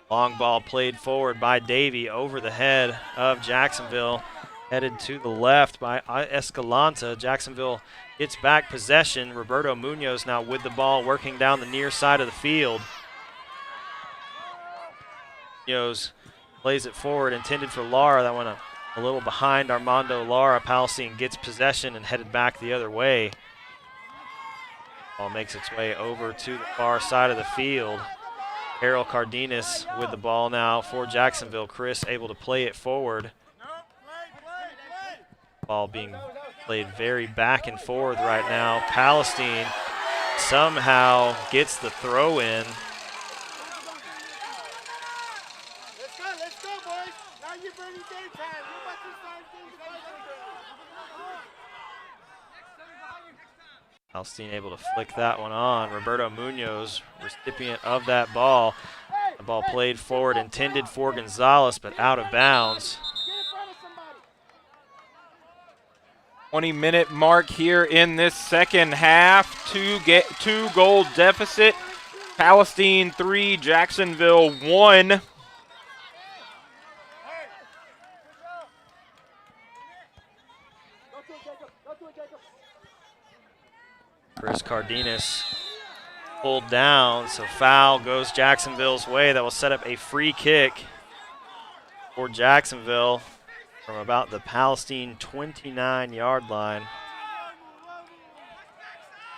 Long ball played forward by Davey over the head of Jacksonville. Headed to the left by Escalante. Jacksonville gets back possession. Roberto Munoz now with the ball working down the near side of the field. Munoz plays it forward, intended for Lara. That went a little behind Armando Lara. Palestine gets possession and headed back the other way. Ball makes its way over to the far side of the field. Harold Cardenas with the ball now for Jacksonville. Chris able to play it forward. Ball being played very back and forth right now. Palestine somehow gets the throw in. Let's go, boys. Now you're burning daytime. You're about to start things like Palestine able to flick that one on. Roberto Munoz, recipient of that ball. The ball played forward, intended for Gonzalez, but out of bounds. Get in front of somebody. 20-minute mark here in this second half. Two-goal deficit. Palestine 3, Jacksonville 1. Go to it, Jacob. Go to it, Jacob. Chris Cardenas pulled down, so foul goes Jacksonville's way. That will set up a free kick for Jacksonville from about the Palestine 29-yard line.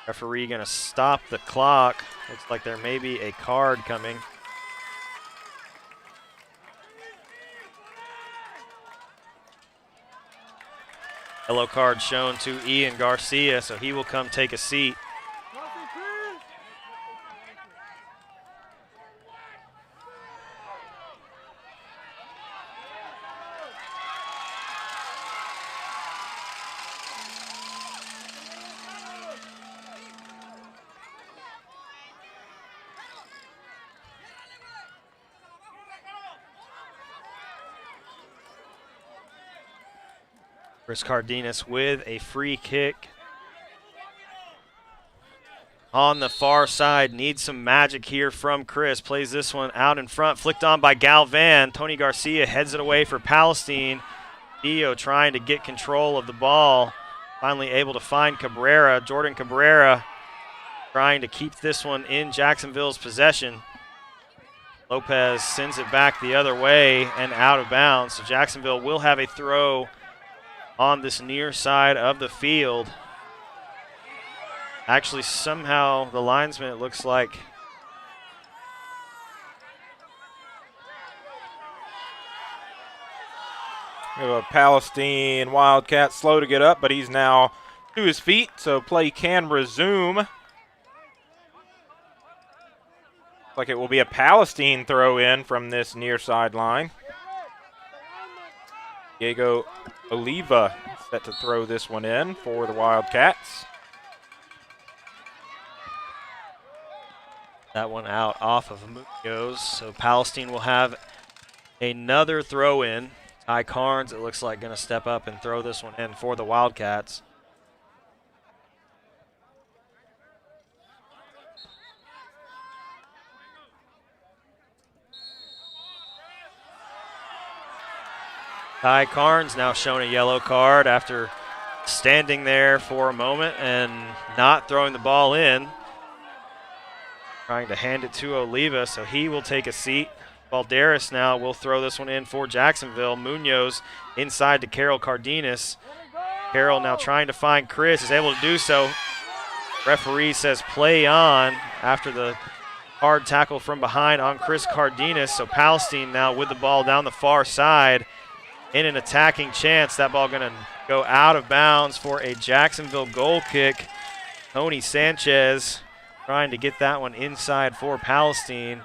Referee going to stop the clock. Looks like there may be a card coming. Yellow card shown to Ian Garcia, so he will come take a seat. Chris Cardenas with a free kick. On the far side, needs some magic here from Chris. Plays this one out in front, flicked on by Galvan. Tony Garcia heads it away for Palestine. Dio trying to get control of the ball. Finally able to find Cabrera. Jordan Cabrera trying to keep this one in Jacksonville's possession. Lopez sends it back the other way and out of bounds. So Jacksonville will have a throw on this near side of the field. Actually, somehow the linesman, it looks like, we have a Palestine Wildcat slow to get up, but he's now to his feet, so play can resume. Like it will be a Palestine throw in from this near sideline. Diego Oliva set to throw this one in for the Wildcats. that one out off of Munoz. So Palestine will have another throw in. Ty Carnes, it looks like, going to step up and throw this one in for the Wildcats. Ty Carnes now shown a yellow card after standing there for a moment and not throwing the ball in. Trying to hand it to Oliva, so he will take a seat. Valderas now will throw this one in for Jacksonville. Munoz inside to Carol Cardenas. Carol now trying to find Chris, is able to do so. Referee says play on after the hard tackle from behind on Chris Cardenas. So Palestine now with the ball down the far side in an attacking chance. That ball going to go out of bounds for a Jacksonville goal kick. Tony Sanchez trying to get that one inside for Palestine.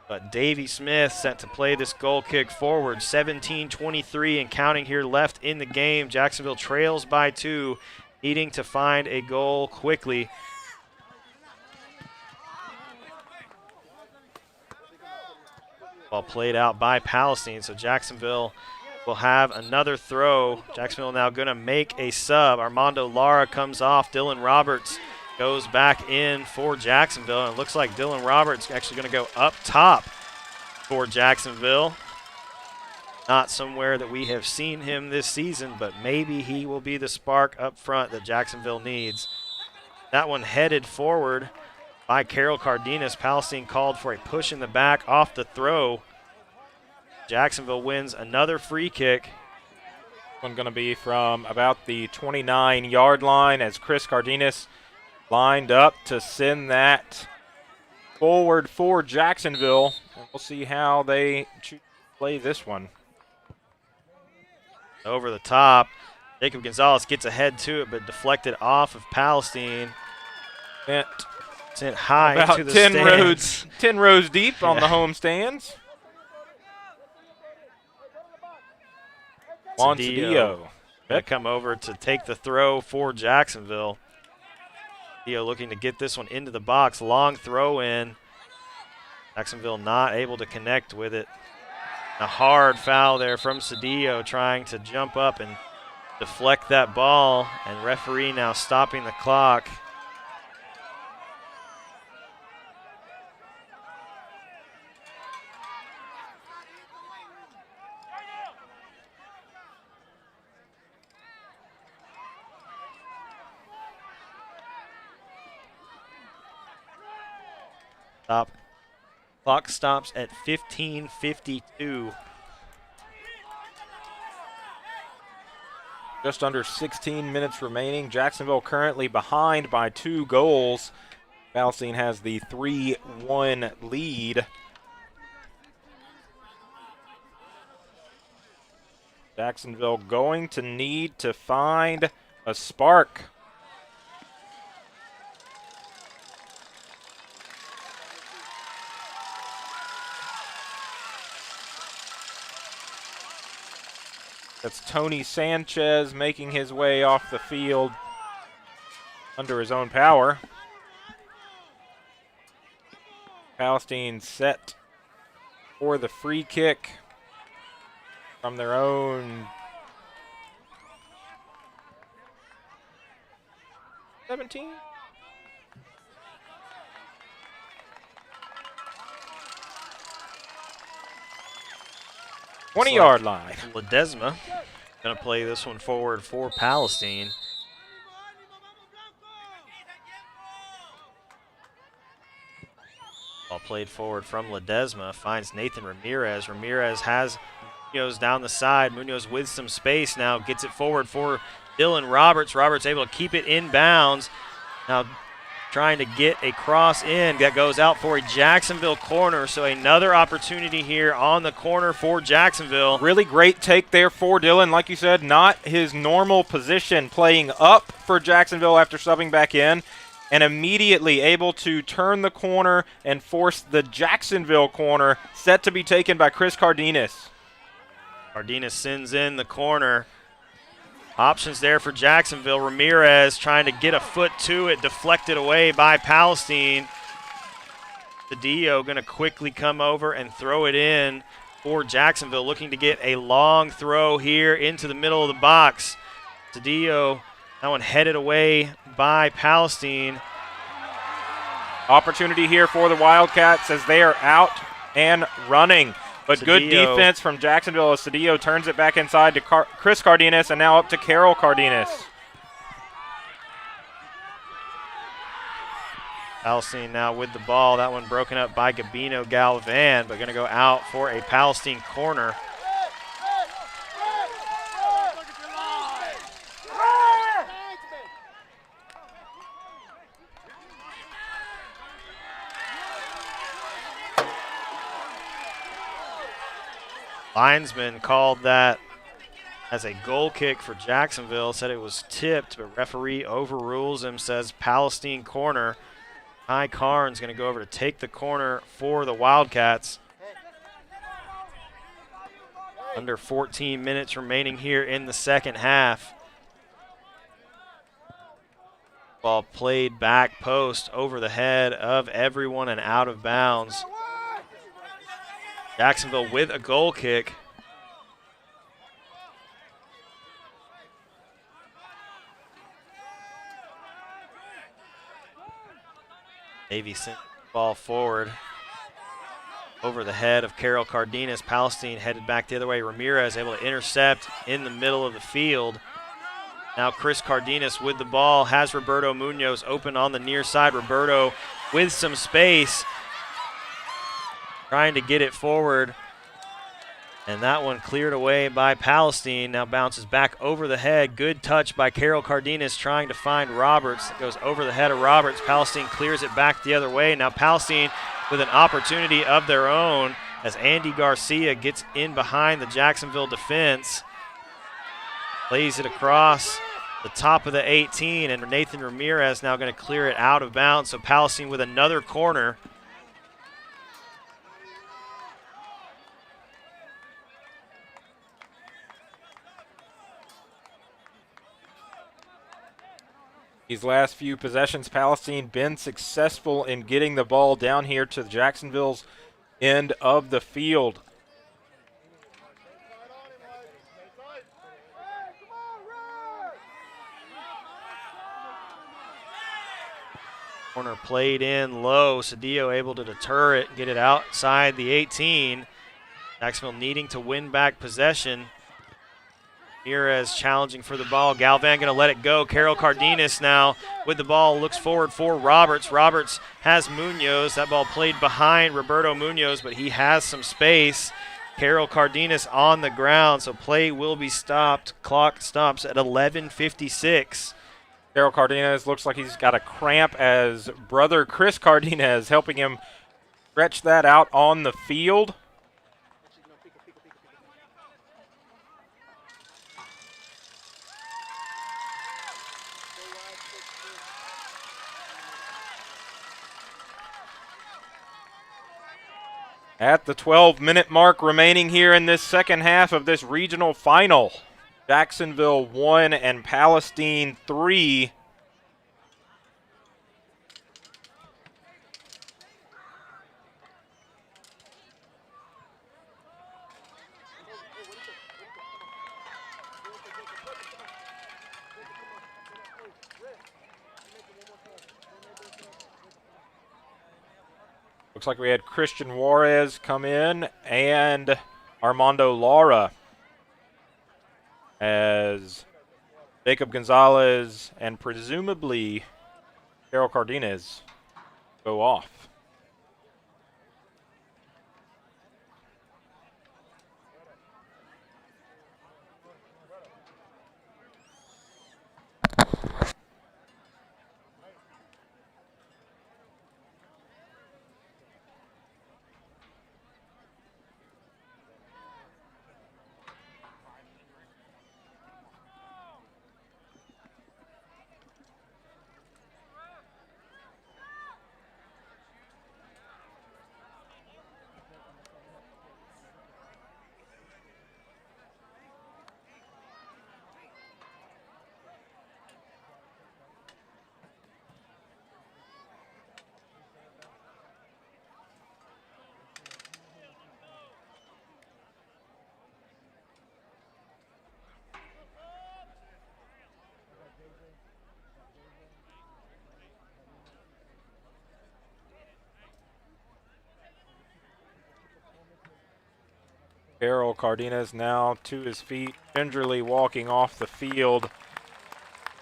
But Davey Smith sent to play this goal kick forward. 17-23 and counting here left in the game. Jacksonville trails by 2, needing to find a goal quickly. Ball played out by Palestine, so Jacksonville will have another throw. Jacksonville now going to make a sub. Armando Lara comes off. Dylan Roberts goes back in for Jacksonville, and it looks like Dylan Roberts actually going to go up top for Jacksonville. Not somewhere that we have seen him this season, but maybe he will be the spark up front that Jacksonville needs. That one headed forward by Carol Cardenas. Palestine called for a push in the back off the throw. Jacksonville wins another free kick. One going to be from about the 29-yard line as Chris Cardenas lined up to send that forward for Jacksonville. And we'll see how they play this one. Over the top. Jacob Gonzalez gets ahead to it, but deflected off of Palestine. Sent high About to the 10 stands. 10 rows deep on the home stands. Juan Cedillo. Gonna come over to take the throw for Jacksonville. Cedillo looking to get this one into the box. Long throw in. Jacksonville not able to connect with it. A hard foul there from Cedillo trying to jump up and deflect that ball, and referee now stopping the clock. Clock stops at 15:52. Just under 16 minutes remaining. Jacksonville currently behind by 2 goals. Palestine has the 3-1 lead. Jacksonville going to need to find a spark. That's Tony Sanchez making his way off the field under his own power. Palestine set for the free kick from their own 17. Looks 20-yard line. Ledesma going to play this one forward for Palestine. Ball played forward from Ledesma, finds Nathan Ramirez. Ramirez has Munoz down the side. Munoz with some space now, gets it forward for Dylan Roberts. Roberts able to keep it in bounds. Now trying to get a cross in that goes out for a Jacksonville corner. So another opportunity here on the corner for Jacksonville. Really great take there for Dylan. Like you said, not his normal position, playing up for Jacksonville after subbing back in, and immediately able to turn the corner and force the Jacksonville corner set to be taken by Chris Cardenas. Cardenas sends in the corner. Options there for Jacksonville. Ramirez trying to get a foot to it, deflected away by Palestine. Cedillo going to quickly come over and throw it in for Jacksonville, looking to get a long throw here into the middle of the box. Cedillo, that one headed away by Palestine. Opportunity here for the Wildcats as they are out and running. But good Cedillo. defense from Jacksonville as Cedillo turns it back inside to Chris Cardenas, and now up to Carol Cardenas. Palestine now with the ball. That one broken up by Gabino Galvan, but going to go out for a Palestine corner. Linesman called that as a goal kick for Jacksonville, said it was tipped, but referee overrules him, says Palestine corner. Ty Carnes going to go over to take the corner for the Wildcats. Under 14 minutes remaining here in the second half. Ball played back post over the head of everyone and out of bounds. Jacksonville with a goal kick. Navy sent the ball forward over the head of Carol Cardenas. Palestine headed back the other way. Ramirez able to intercept in the middle of the field. Now Chris Cardenas with the ball has Roberto Munoz open on the near side. Roberto with some space, trying to get it forward. And that one cleared away by Palestine. Now bounces back over the head. Good touch by Carol Cardenas trying to find Roberts. It goes over the head of Roberts. Palestine clears it back the other way. Now Palestine with an opportunity of their own as Andy Garcia gets in behind the Jacksonville defense. Plays it across the top of the 18, and Nathan Ramirez now going to clear it out of bounds. So Palestine with another corner. These last few possessions, Palestine been successful in getting the ball down here to Jacksonville's end of the field. Corner played in low. Cedillo able to deter it, get it outside the 18. Jacksonville needing to win back possession. Ramirez challenging for the ball. Galvan going to let it go. Carol Cardenas now with the ball, looks forward for Roberts. Roberts has Munoz. That ball played behind Roberto Munoz, but he has some space. Carol Cardenas on the ground, so play will be stopped. Clock stops at 11:56. Carol Cardenas looks like he's got a cramp as brother Chris Cardenas helping him stretch that out on the field. At the 12-minute mark remaining here in this second half of this regional final, Jacksonville 1 and Palestine 3. Looks like we had Christian Juarez come in and Armando Lara as Jacob Gonzalez and presumably Carol Cardenas go off. Carol Cardenas now to his feet, gingerly walking off the field.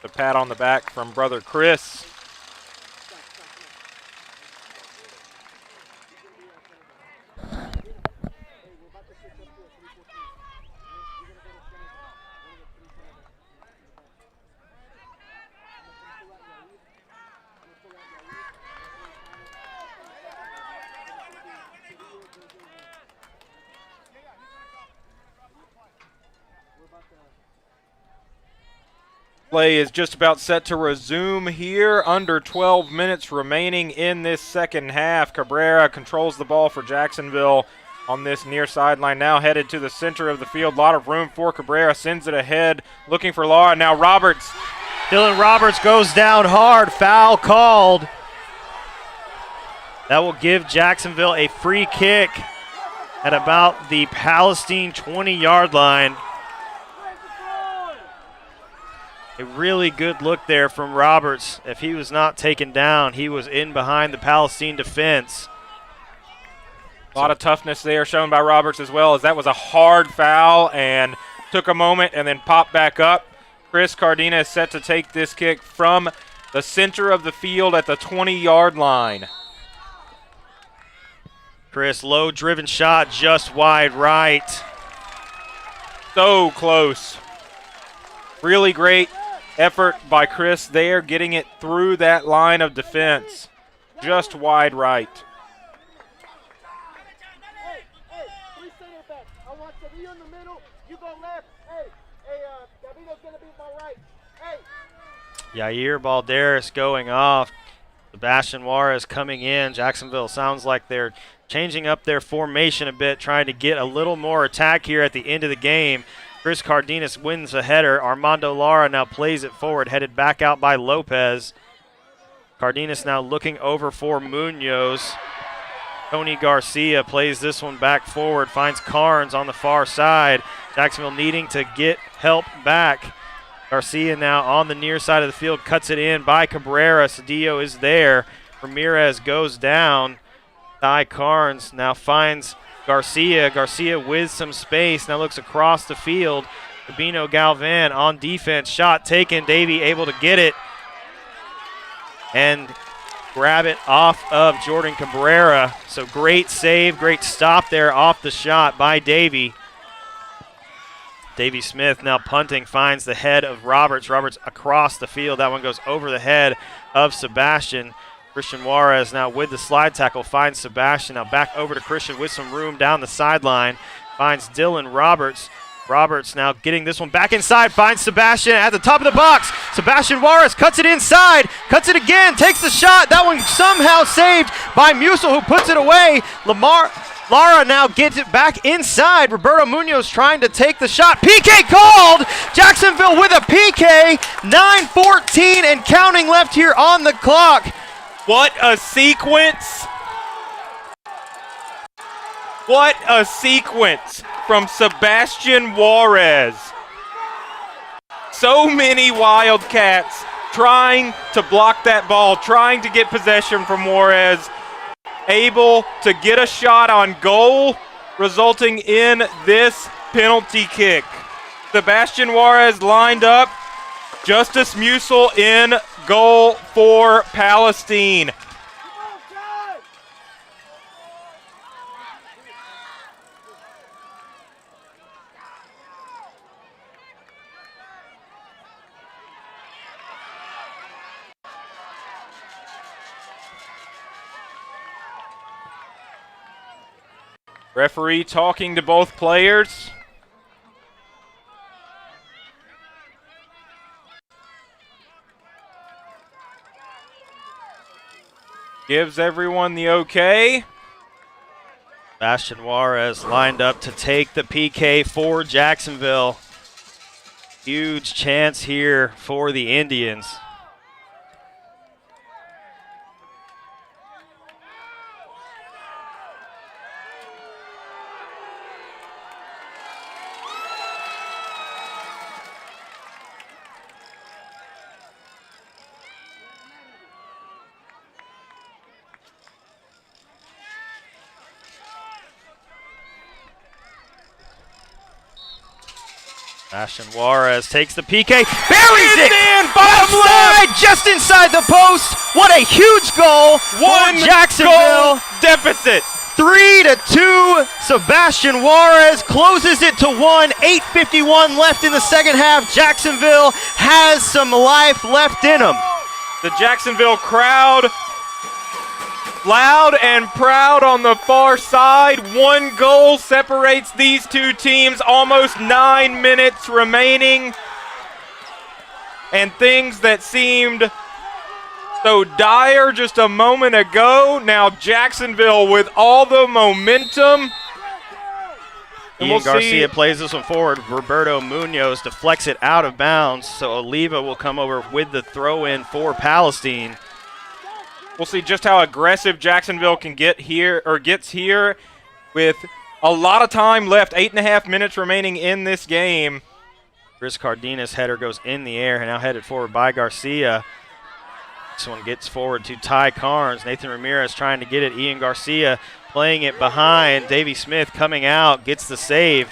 The pat on the back from brother Chris. Play is just about set to resume here. Under 12 minutes remaining in this second half. Cabrera controls the ball for Jacksonville on this near sideline. Now headed to the center of the field. A lot of room for Cabrera. Sends it ahead. Looking for Laura. Now Roberts. Dylan Roberts goes down hard. Foul called. That will give Jacksonville a free kick at about the Palestine 20-yard line. A really good look there from Roberts. If he was not taken down, he was in behind the Palestine defense. A lot of toughness there shown by Roberts as well, as that was a hard foul and took a moment and then popped back up. Chris Cardenas set to take this kick from the center of the field at the 20-yard line. Chris, low-driven shot just wide right. So close. Really great effort by Chris there, getting it through that line of defense. Just wide right. Hey, three center backs. I want Sevilla in the middle. You go left. Hey, Davido's gonna be my right. Hey. Yair Balderas going off. Sebastian Juarez coming in. Jacksonville sounds like they're changing up their formation a bit, trying to get a little more attack here at the end of the game. Chris Cardenas wins a header. Armando Lara now plays it forward, headed back out by Lopez. Cardenas now looking over for Munoz. Tony Garcia plays this one back forward, finds Carnes on the far side. Jacksonville needing to get help back. Garcia now on the near side of the field, cuts it in by Cabrera. Cedillo is there. Ramirez goes down. Ty Carnes now finds Garcia. Garcia with some space, now looks across the field. Gabino Galvan on defense, shot taken. Davey able to get it and grab it off of Jordan Cabrera. So great save, great stop there off the shot by Davey. Davey Smith now punting, finds the head of Roberts. Roberts across the field. That one goes over the head of Sebastian. Christian Juarez now with the slide tackle, finds Sebastian. Now back over to Christian with some room down the sideline. Finds Dylan Roberts. Roberts now getting this one back inside, finds Sebastian at the top of the box. Sebastian Juarez cuts it inside, cuts it again, takes the shot. That one somehow saved by Musel, who puts it away. Lara now gets it back inside. Roberto Munoz trying to take the shot. PK called! Jacksonville with a PK. 9:14 and counting left here on the clock. What a sequence! What a sequence from Sebastian Juarez. So many Wildcats trying to block that ball, trying to get possession from Juarez, able to get a shot on goal, resulting in this penalty kick. Sebastian Juarez lined up, Justice Musel in goal for Palestine. Referee talking to both players. Gives everyone the okay. Sebastian Juarez lined up to take the PK for Jacksonville. Huge chance here for the Indians. Sebastian Juarez takes the PK, buries it! in, Bottom side, just inside the post. What a huge goal One for Jacksonville. goal deficit. 3-2. Sebastian Juarez closes it to 1. 8:51 left in the second half. Jacksonville has some life left in them. The Jacksonville crowd, loud and proud on the far side. One goal separates these two teams. Almost 9 minutes remaining. And things that seemed so dire just a moment ago. Now Jacksonville with all the momentum. And Ian Garcia plays this one forward. Roberto Munoz deflects it out of bounds. So Oliva will come over with the throw-in for Palestine. We'll see just how aggressive Jacksonville can get here, or gets here, with a lot of time left. 8.5 minutes remaining in this game. Chris Cardenas' header goes in the air, and now headed forward by Garcia. This one gets forward to Ty Carnes. Nathan Ramirez trying to get it. Ian Garcia playing it behind. Davey Smith coming out, gets the save.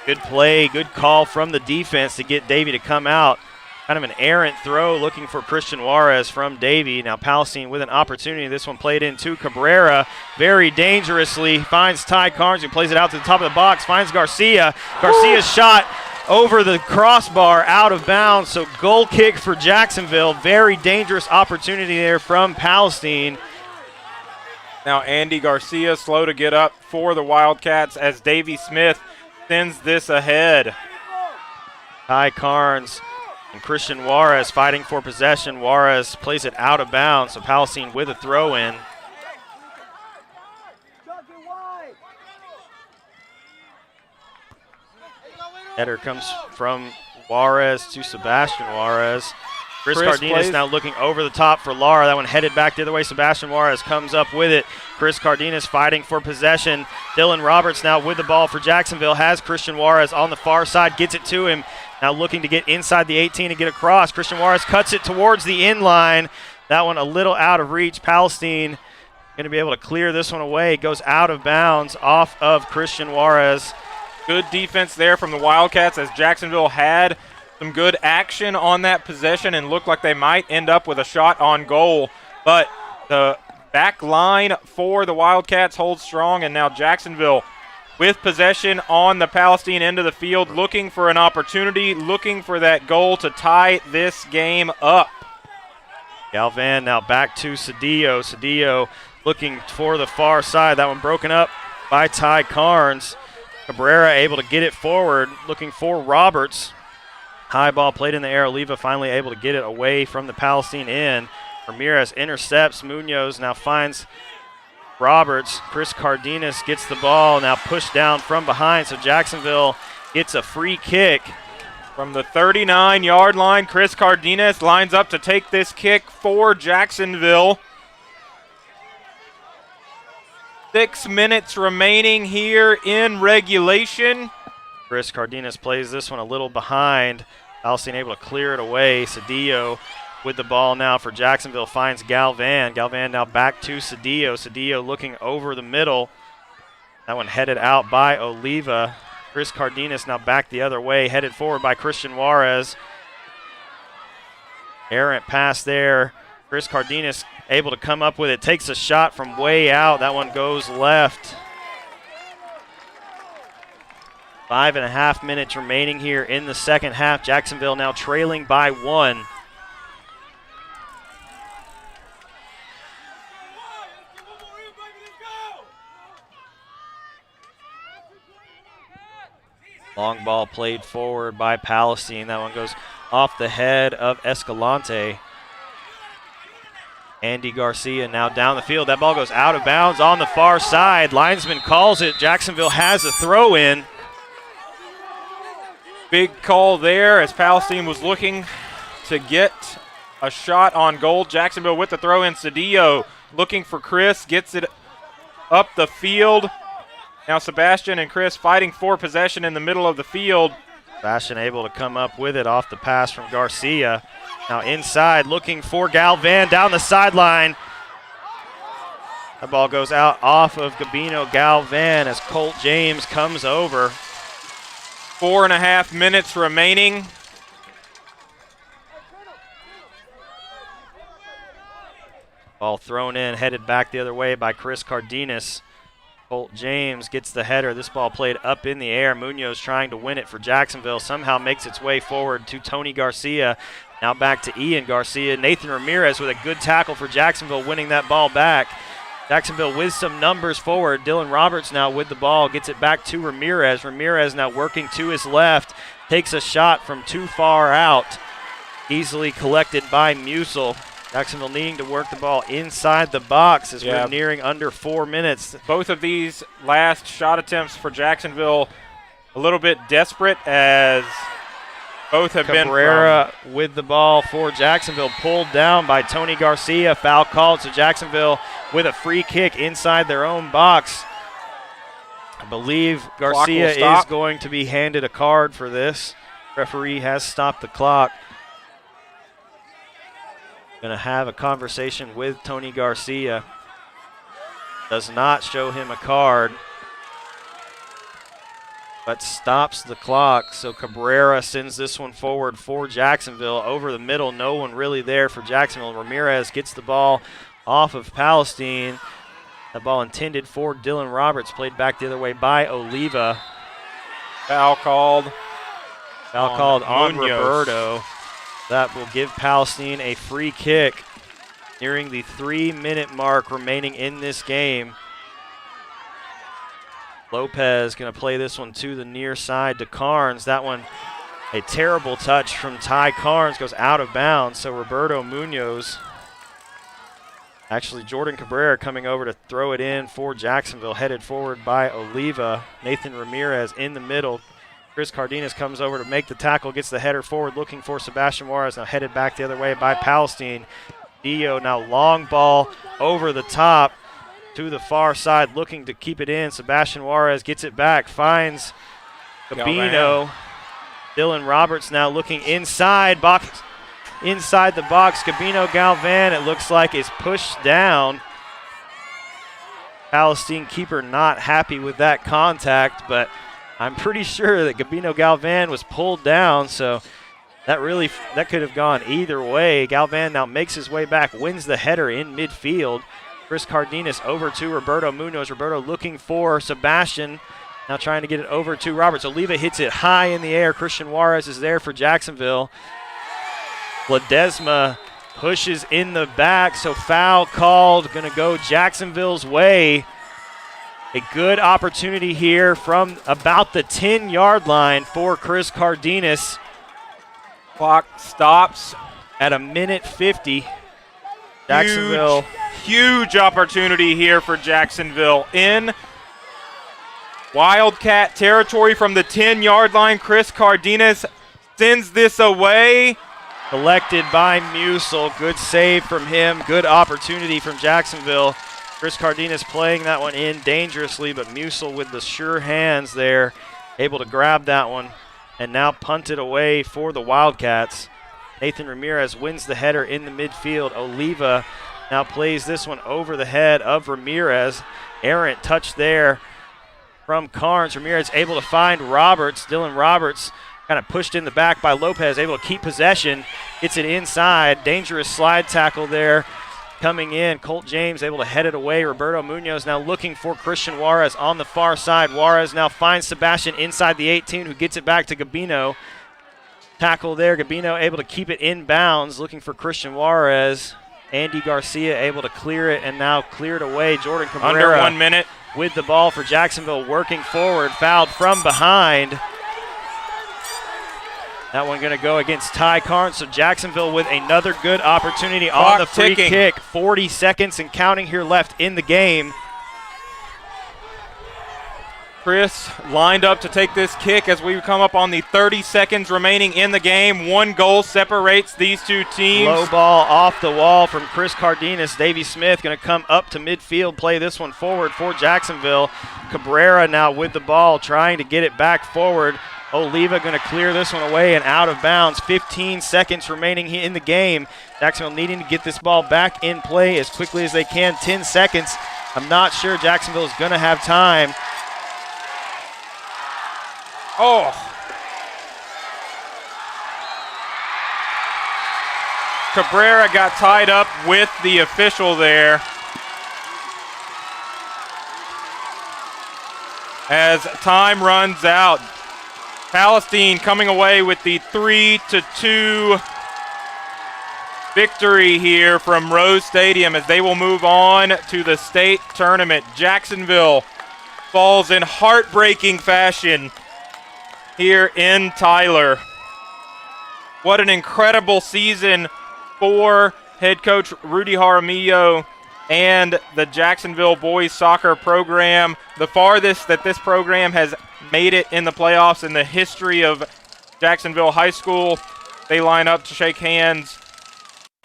Good play, good call from the defense to get Davey to come out. Kind of an errant throw looking for Christian Juarez from Davey. Now Palestine with an opportunity. This one played in to Cabrera. Very dangerously finds Ty Carnes, who plays it out to the top of the box. Finds Garcia. Garcia's shot over the crossbar, out of bounds. So goal kick for Jacksonville. Very dangerous opportunity there from Palestine. Now Andy Garcia slow to get up for the Wildcats as Davey Smith sends this ahead. Ty Carnes and Christian Juarez fighting for possession. Juarez plays it out of bounds, so Palestine with a throw-in. Header comes from Juarez to Sebastian Juarez. Chris Cardenas plays. now looking over the top for Lara. That one headed back the other way. Sebastian Juarez comes up with it. Chris Cardenas fighting for possession. Dylan Roberts now with the ball for Jacksonville. Has Christian Juarez on the far side. Gets it to him. Now looking to get inside the 18 and get across. Christian Juarez cuts it towards the end line. That one a little out of reach. Palestine going to be able to clear this one away. It goes out of bounds off of Christian Juarez. Good defense there from the Wildcats as Jacksonville had some good action on that possession and looked like they might end up with a shot on goal. But the back line for the Wildcats holds strong, and now Jacksonville with possession on the Palestine end of the field, looking for an opportunity, looking for that goal to tie this game up. Galvan now back to Cedillo. Cedillo looking for the far side. That one broken up by Ty Carnes. Cabrera able to get it forward, looking for Roberts. High ball played in the air. Oliva finally able to get it away from the Palestine end. Ramirez intercepts. Munoz now finds Roberts. Chris Cardenas gets the ball, now pushed down from behind, so Jacksonville gets a free kick. From the 39-yard line, Chris Cardenas lines up to take this kick for Jacksonville. 6 minutes remaining here in regulation. Chris Cardenas plays this one a little behind. Palestine able to clear it away. Cedillo with the ball now for Jacksonville finds Galvan. Galvan now back to Cedillo. Cedillo looking over the middle. That one headed out by Oliva. Chris Cardenas now back the other way, headed forward by Christian Juarez. Errant pass there. Chris Cardenas able to come up with it, takes a shot from way out. That one goes left. 5.5 minutes remaining here in the second half. Jacksonville now trailing by 1. Long ball played forward by Palestine. That one goes off the head of Escalante. Andy Garcia now down the field. That ball goes out of bounds on the far side. Linesman calls it. Jacksonville has a throw in. Big call there as Palestine was looking to get a shot on goal. Jacksonville with the throw in. Cedillo looking for Chris, gets it up the field. Now Sebastian and Chris fighting for possession in the middle of the field. Sebastian able to come up with it off the pass from Garcia. Now inside looking for Galvan down the sideline. That ball goes out off of Gabino Galvan as Colt James comes over. 4.5 minutes remaining. Ball thrown in, headed back the other way by Chris Cardenas. Colt James gets the header. This ball played up in the air. Munoz trying to win it for Jacksonville. Somehow makes its way forward to Tony Garcia. Now back to Ian Garcia. Nathan Ramirez with a good tackle for Jacksonville, winning that ball back. Jacksonville with some numbers forward. Dylan Roberts now with the ball. Gets it back to Ramirez. Ramirez now working to his left. Takes a shot from too far out. Easily collected by Musel. Jacksonville needing to work the ball inside the box as we're nearing under 4 minutes. Both of these last shot attempts for Jacksonville a little bit desperate, as both have Cabrera with the ball for Jacksonville, pulled down by Tony Garcia. Foul called, so Jacksonville with a free kick inside their own box. I believe Garcia is going to be handed a card for this. Referee has stopped the clock. Going to have a conversation with Tony Garcia. Does not show him a card, but stops the clock. So Cabrera sends this one forward for Jacksonville. Over the middle, no one really there for Jacksonville. Ramirez gets the ball off of Palestine. The ball intended for Dylan Roberts, played back the other way by Oliva. Foul called. Foul called on Roberto. That will give Palestine a free kick nearing the 3-minute mark remaining in this game. Lopez going to play this one to the near side to Carnes. That one, a terrible touch from Ty Carnes, goes out of bounds. So Roberto Munoz, actually Jordan Cabrera coming over to throw it in for Jacksonville, headed forward by Oliva. Nathan Ramirez in the middle. Chris Cardenas comes over to make the tackle, gets the header forward, looking for Sebastian Juarez, now headed back the other way by Palestine. Dio now long ball over the top to the far side, looking to keep it in. Sebastian Juarez gets it back, finds Gabino. Dylan Roberts now looking inside the box. Gabino Galvan, it looks like, is pushed down. Palestine keeper not happy with that contact, but I'm pretty sure that Gabino Galvan was pulled down, so that could have gone either way. Galvan now makes his way back, wins the header in midfield. Chris Cardenas over to Roberto Munoz. Roberto looking for Sebastian, now trying to get it over to Roberts. Oliva hits it high in the air. Christian Juarez is there for Jacksonville. Ledesma pushes in the back, so foul called, going to go Jacksonville's way. A good opportunity here from about the 10-yard line for Chris Cardenas. Clock stops at 1:50. Jacksonville. Huge opportunity here for Jacksonville in Wildcat territory from the 10-yard line. Chris Cardenas sends this away. Collected by Musel. Good save from him. Good opportunity from Jacksonville. Chris Cardenas playing that one in dangerously, but Musel with the sure hands there, able to grab that one and now punt it away for the Wildcats. Nathan Ramirez wins the header in the midfield. Oliva now plays this one over the head of Ramirez. Errant touch there from Carnes. Ramirez able to find Roberts. Dylan Roberts kind of pushed in the back by Lopez, able to keep possession. Gets it inside. Dangerous slide tackle there. Coming in, Colt James able to head it away. Roberto Munoz now looking for Christian Juarez on the far side. Juarez now finds Sebastian inside the 18, who gets it back to Gabino. Tackle there. Gabino able to keep it in bounds, looking for Christian Juarez. Andy Garcia able to clear it and now cleared away. Jordan Cabrera under 1 minute with the ball for Jacksonville, working forward, fouled from behind. That one going to go against Ty Carnes. So Jacksonville with another good opportunity on the free kick. 40 seconds and counting here left in the game. Chris lined up to take this kick as we come up on the 30 seconds remaining in the game. 1 goal separates these two teams. Low ball off the wall from Chris Cardenas. Davey Smith going to come up to midfield, play this one forward for Jacksonville. Cabrera now with the ball, trying to get it back forward. Oliva going to clear this one away and out of bounds. 15 seconds remaining in the game. Jacksonville needing to get this ball back in play as quickly as they can. 10 seconds. I'm not sure Jacksonville is going to have time. Oh, Cabrera got tied up with the official there. As time runs out, Palestine coming away with the 3-2 victory here from Rose Stadium as they will move on to the state tournament. Jacksonville falls in heartbreaking fashion here in Tyler. What an incredible season for head coach Rudy Jaramillo and the Jacksonville boys soccer program. The farthest that this program has made it in the playoffs in the history of Jacksonville High School. They line up to shake hands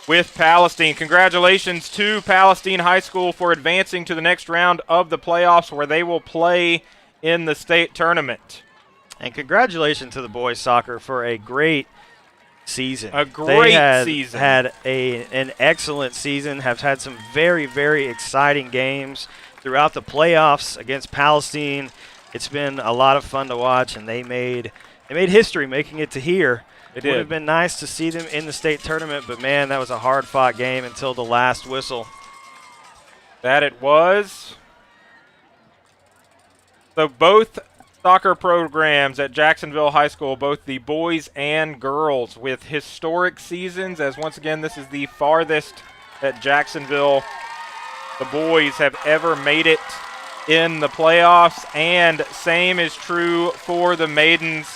with Palestine. Congratulations to Palestine High School for advancing to the next round of the playoffs where they will play in the state tournament. And congratulations to the boys soccer for a great season. A great season. Had an excellent season, have had some very, very exciting games throughout the playoffs against Palestine. It's been a lot of fun to watch, and they made history making it to here. It would have been nice to see them in the state tournament, but, man, that was a hard-fought game until the last whistle. That it was. So both soccer programs at Jacksonville High School, both the boys and girls, with historic seasons, as once again this is the farthest that Jacksonville, the boys, have ever made it in the playoffs. And same is true for the maidens,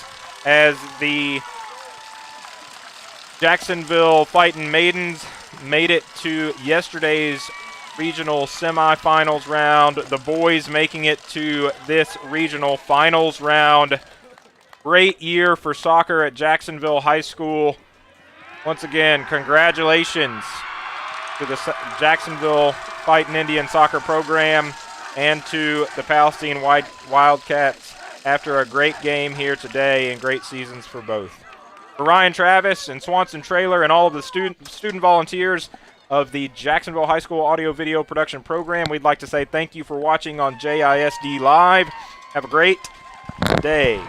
as the Jacksonville Fightin' Maidens made it to yesterday's regional semifinals round. The boys making it to this regional finals round. Great year for soccer at Jacksonville High School. Once again, congratulations to the Jacksonville Fightin' Indian soccer program and to the Palestine Wildcats after a great game here today and great seasons for both. For Ryan Travis and Swanson Trailer and all of the student volunteers of the Jacksonville High School Audio Video Production Program, we'd like to say thank you for watching on JISD Live. Have a great day.